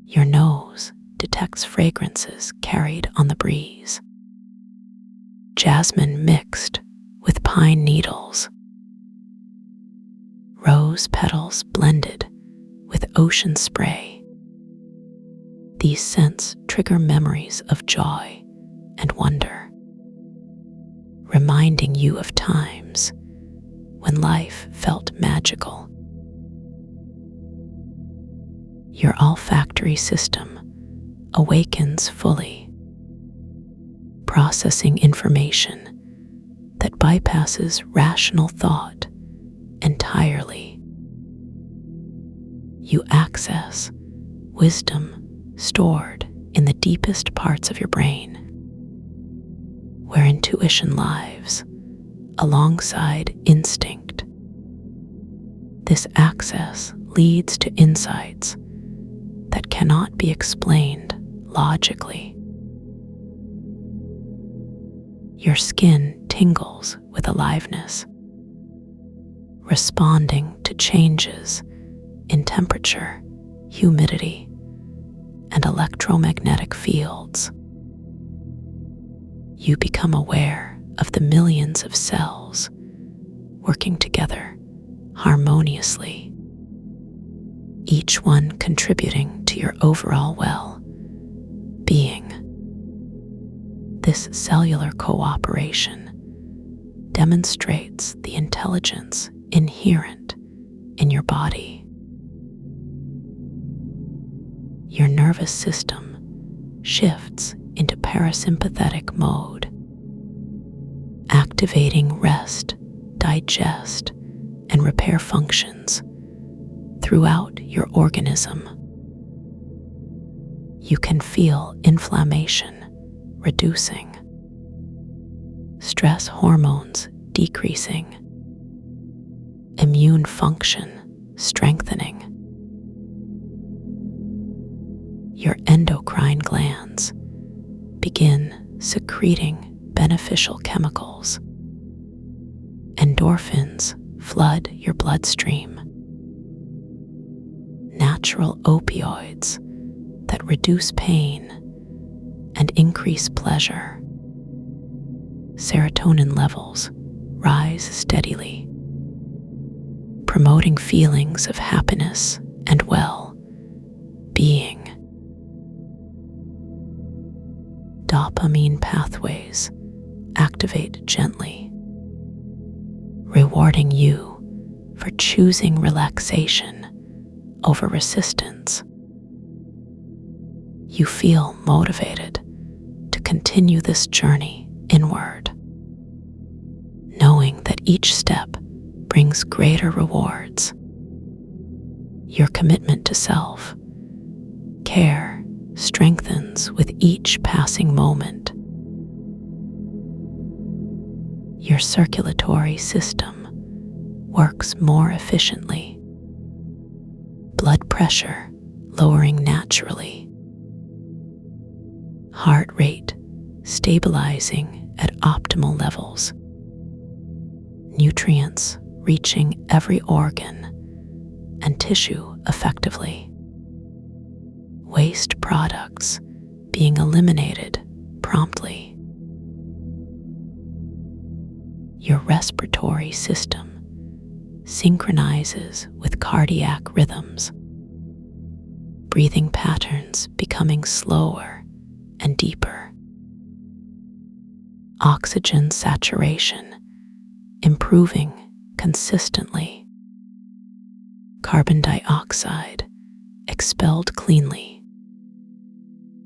Your nose detects fragrances carried on the breeze. Jasmine mixed with pine needles. Rose petals blended with ocean spray. These scents trigger memories of joy and wonder, reminding you of times when life felt magical. Your olfactory system awakens fully, processing information that bypasses rational thought entirely. You access wisdom stored in the deepest parts of your brain, where intuition lives alongside instinct. This access leads to insights that cannot be explained logically. Your skin tingles with aliveness, responding to changes in temperature, humidity, and electromagnetic fields. You become aware of the millions of cells working together harmoniously, each one contributing to your overall well-being. This cellular cooperation demonstrates the intelligence inherent in your body. Your nervous system shifts into parasympathetic mode, activating rest, digest, and repair functions throughout your organism. You can feel inflammation reducing, stress hormones decreasing, immune function strengthening. Your endocrine glands begin secreting beneficial chemicals. Endorphins flood your bloodstream. Natural opioids that reduce pain and increase pleasure. Serotonin levels rise steadily, promoting feelings of happiness and well-being. Dopamine pathways activate gently, rewarding you for choosing relaxation over resistance. You feel motivated to continue this journey inward, knowing that each step brings greater rewards. Your commitment to self-care strengthens with each passing moment. Your circulatory system works more efficiently, blood pressure lowering naturally, heart rate stabilizing at optimal levels, nutrients reaching every organ and tissue effectively, waste products being eliminated promptly. Your respiratory system synchronizes with cardiac rhythms, breathing patterns becoming slower and deeper. Oxygen saturation improving consistently. Carbon dioxide expelled cleanly.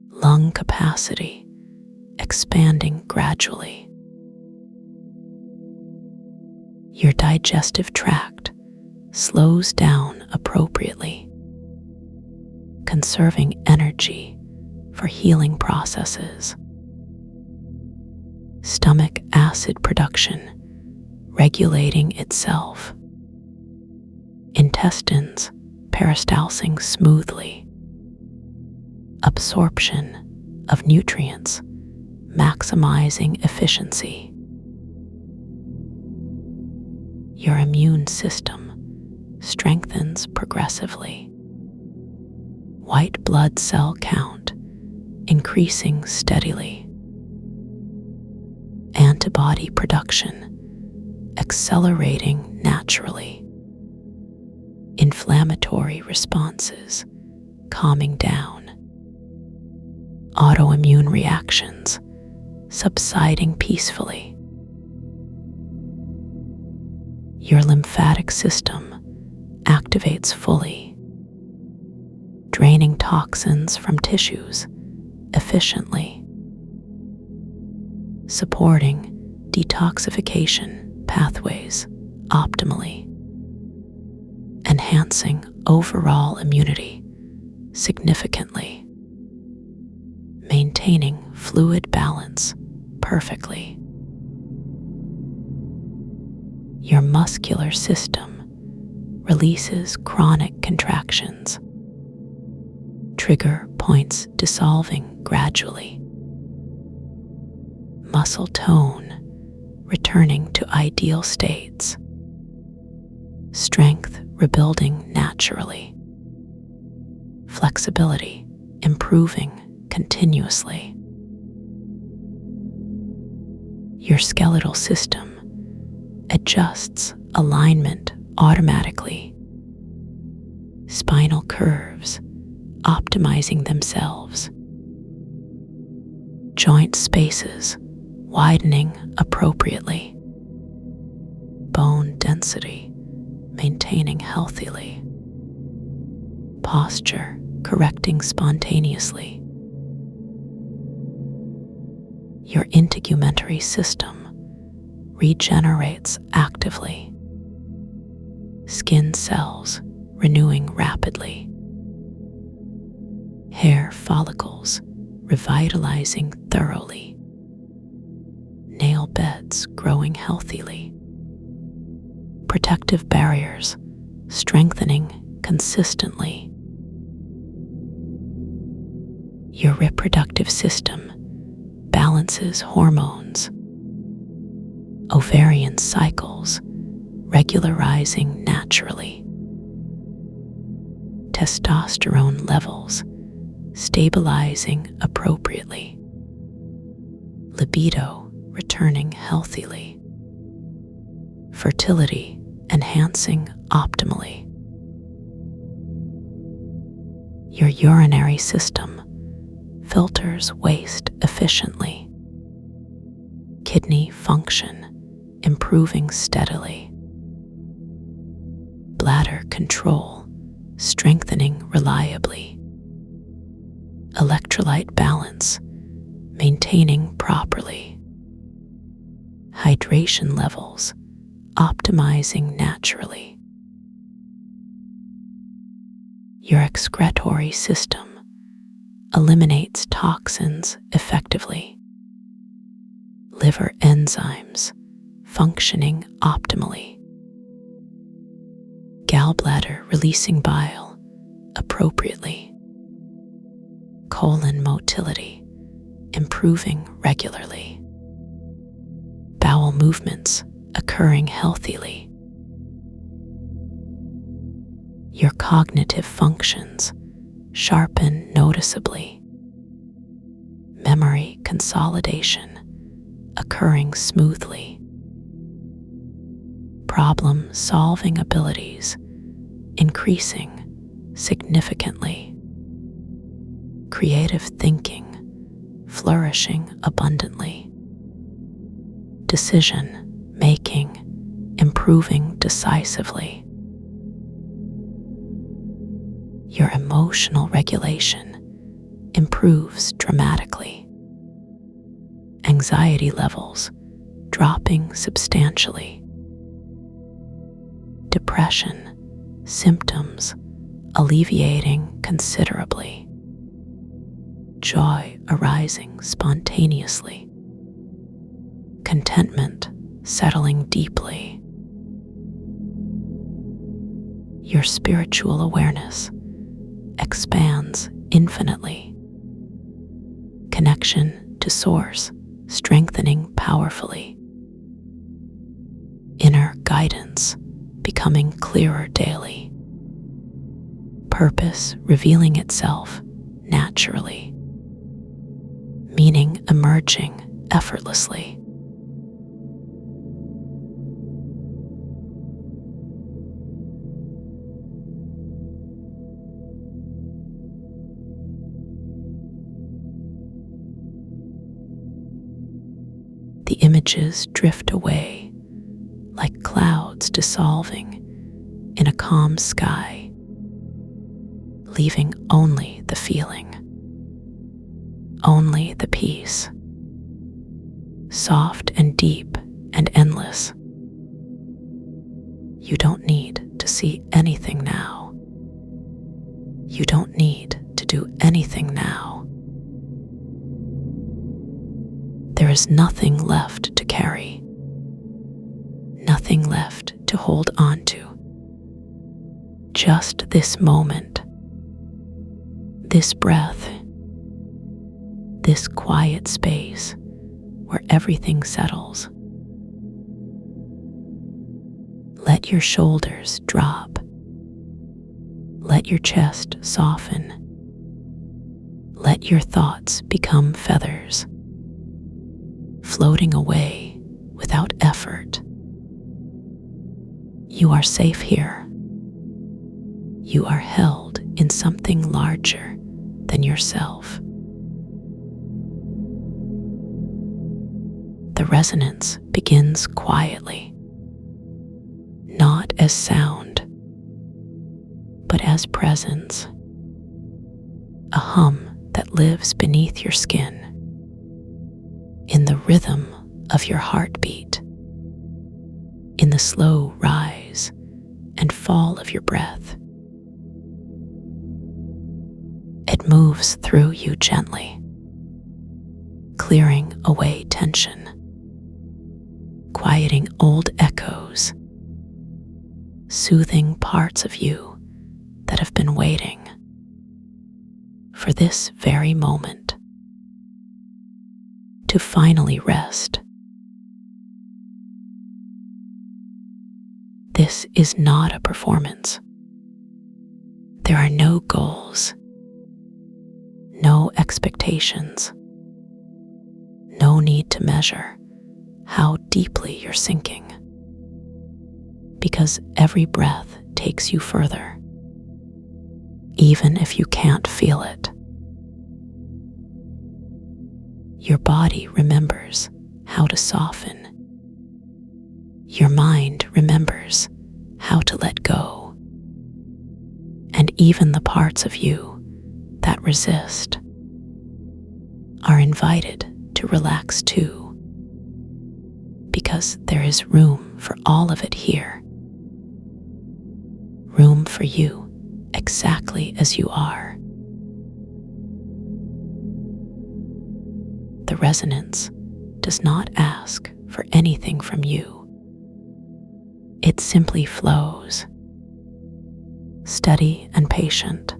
Lung capacity expanding gradually. Your digestive tract slows down appropriately, conserving energy for healing processes. Stomach acid production regulating itself. Intestines peristalsing smoothly. Absorption of nutrients maximizing efficiency. Your immune system strengthens progressively. White blood cell count increasing steadily. Antibody production accelerating naturally. Inflammatory responses calming down. Autoimmune reactions subsiding peacefully. Your lymphatic system activates fully, draining toxins from tissues efficiently, supporting detoxification pathways optimally, enhancing overall immunity significantly, maintaining fluid balance perfectly. Your muscular system releases chronic contractions, trigger points dissolving gradually, muscle tone returning to ideal states, strength rebuilding naturally, flexibility improving continuously. Your skeletal system adjusts alignment automatically, spinal curves optimizing themselves, joint spaces widening appropriately, bone density maintaining healthily, posture correcting spontaneously. Your integumentary system regenerates actively, skin cells renewing rapidly, hair follicles revitalizing thoroughly, nail beds growing healthily, protective barriers strengthening consistently. Your reproductive system balances hormones, ovarian cycles regularizing naturally, testosterone levels stabilizing appropriately, libido returning healthily, fertility enhancing optimally. Your urinary system filters waste efficiently, kidney function improving steadily, bladder control strengthening reliably, electrolyte balance maintaining properly, hydration levels optimizing naturally. Your excretory system eliminates toxins effectively, liver enzymes functioning optimally, gallbladder releasing bile appropriately, colon motility improving regularly, bowel movements occurring healthily. Your cognitive functions sharpen noticeably, memory consolidation occurring smoothly, problem-solving abilities increasing significantly, creative thinking flourishing abundantly, decision-making improving decisively. Your emotional regulation improves dramatically, anxiety levels dropping substantially, depression symptoms alleviating considerably, joy arising spontaneously, contentment settling deeply. Your spiritual awareness expands infinitely, connection to Source strengthening powerfully, inner guidance becoming clearer daily, purpose revealing itself naturally, meaning emerging effortlessly. The images drift away like clouds dissolving in a calm sky, leaving only the feeling, only the peace, soft and deep and endless. You don't need to see anything now. You don't need to do anything now. There is nothing left to carry, nothing left to hold on to. Just this moment, this breath, this quiet space where everything settles. Let your shoulders drop. Let your chest soften. Let your thoughts become feathers, floating away without effort. You are safe here. You are held in something larger than yourself. The resonance begins quietly, not as sound, but as presence, a hum that lives beneath your skin, in the rhythm of your heartbeat, in the slow rise and fall of your breath. It moves through you gently, clearing away tension, quieting old echoes, soothing parts of you that have been waiting for this very moment to finally rest. This is not a performance. There are no goals, no expectations, no need to measure how deeply you're sinking, because every breath takes you further, even if you can't feel it. Your body remembers how to soften. Your mind remembers how to let go. And even the parts of you that resist are invited to relax too, because there is room for all of it here. Room for you exactly as you are. The resonance does not ask for anything from you. It simply flows, steady and patient,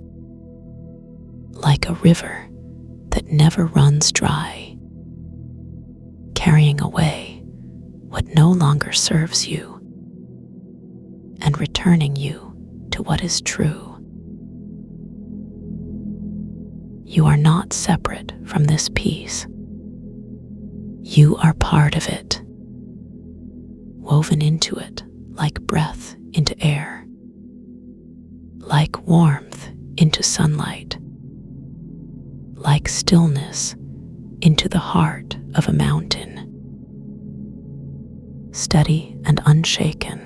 like a river that never runs dry, carrying away what no longer serves you and returning you to what is true. You are not separate from this peace. You are part of it, woven into it like breath into air, like warmth into sunlight, like stillness into the heart of a mountain. Steady and unshaken.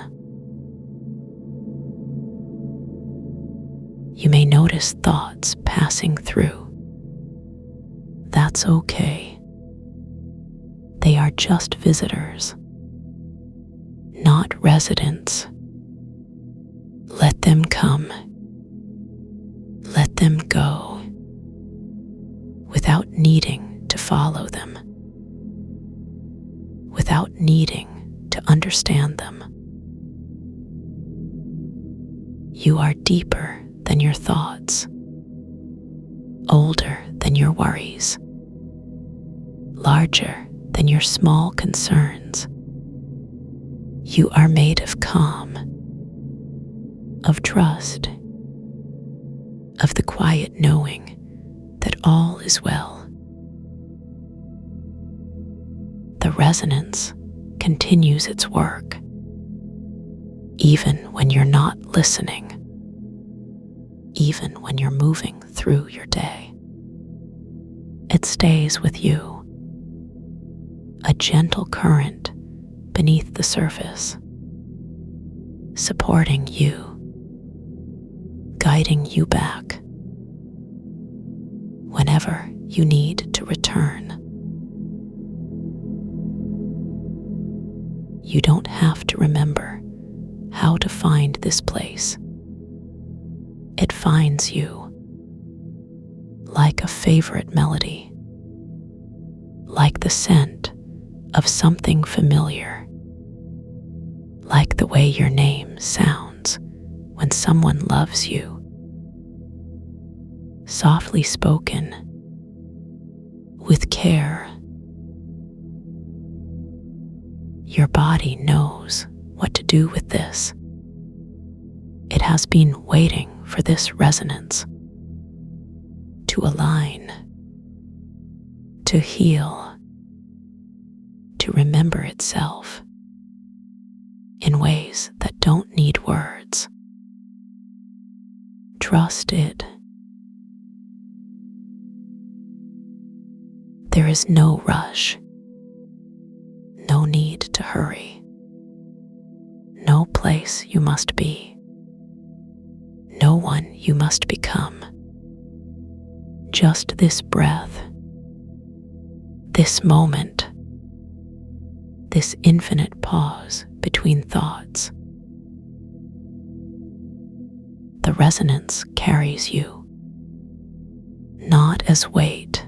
You may notice thoughts passing through. That's okay. They are just visitors, not residents. Let them come. Let them go, without needing to follow them, without needing to understand them. You are deeper than your thoughts, older than your worries, larger than your small concerns. You are made of calm, of trust, of the quiet knowing that all is well. The resonance continues its work, even when you're not listening, even when you're moving through your day. It stays with you, a gentle current beneath the surface, supporting you, guiding you back whenever you need to return. You don't have to remember how to find this place. It finds you like a favorite melody, like the scent of something familiar, like the way your name sounds when someone loves you. Softly spoken, with care. Your body knows what to do with this. It has been waiting for this resonance to align, to heal, to remember itself in ways that don't need words. Trust it. There is no rush, no need to hurry, no place you must be, no one you must become. Just this breath, this moment, this infinite pause between thoughts. The resonance carries you, not as weight,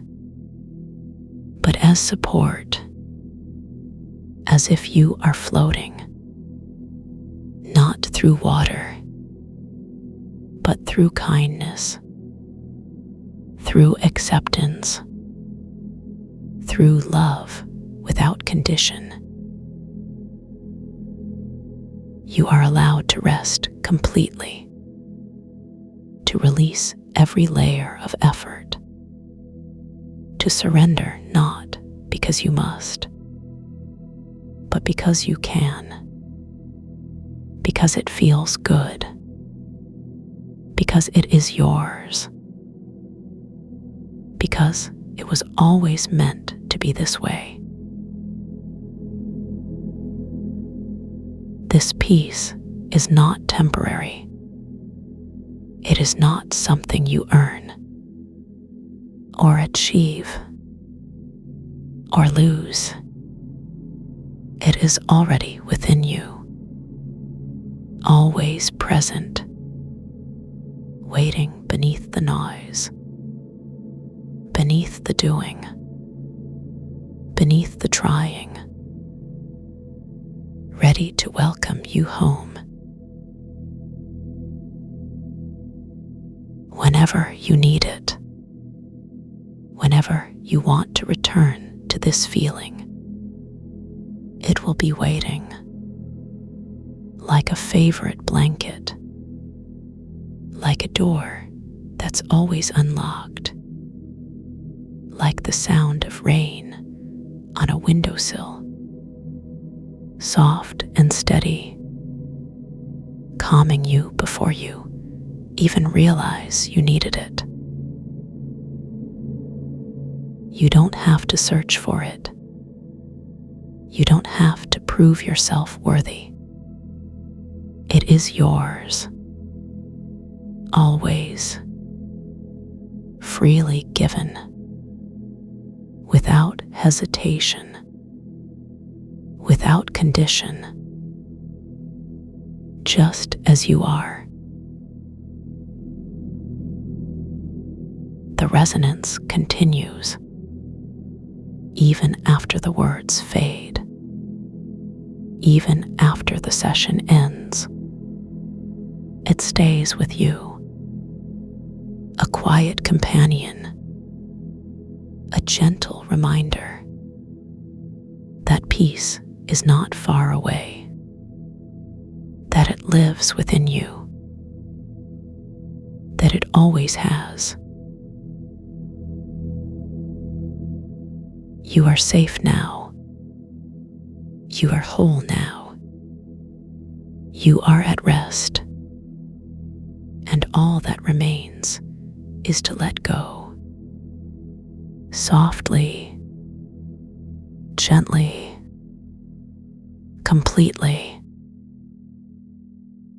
but as support, as if you are floating, not through water, but through kindness, through acceptance, through love without condition. You are allowed to rest completely, to release every layer of effort, to surrender not because you must, but because you can, because it feels good, because it is yours, because it was always meant to be this way. This peace is not temporary. It is not something you earn, or achieve, or lose. It is already within you, always present, waiting beneath the noise, beneath the doing, beneath the trying, ready to welcome you home. Whenever you need it, whenever you want to return to this feeling, it will be waiting, like a favorite blanket, like a door that's always unlocked, like the sound of rain on a windowsill, soft and steady, calming you before you even realize you needed it. You don't have to search for it. You don't have to prove yourself worthy. It is yours, always, freely given, without hesitation, without condition, just as you are. The resonance continues, even after the words fade, even after the session ends. It stays with you, a quiet companion, a gentle reminder that peace is not far away, that it lives within you, that it always has. You are safe now. You are whole now. You are at rest. And all that remains is to let go. Softly, gently, completely,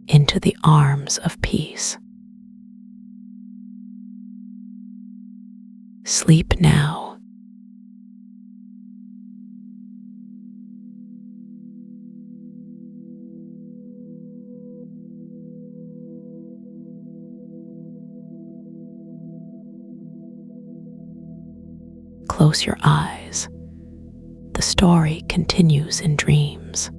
into the arms of peace. Sleep now. Close your eyes. The story continues in dreams.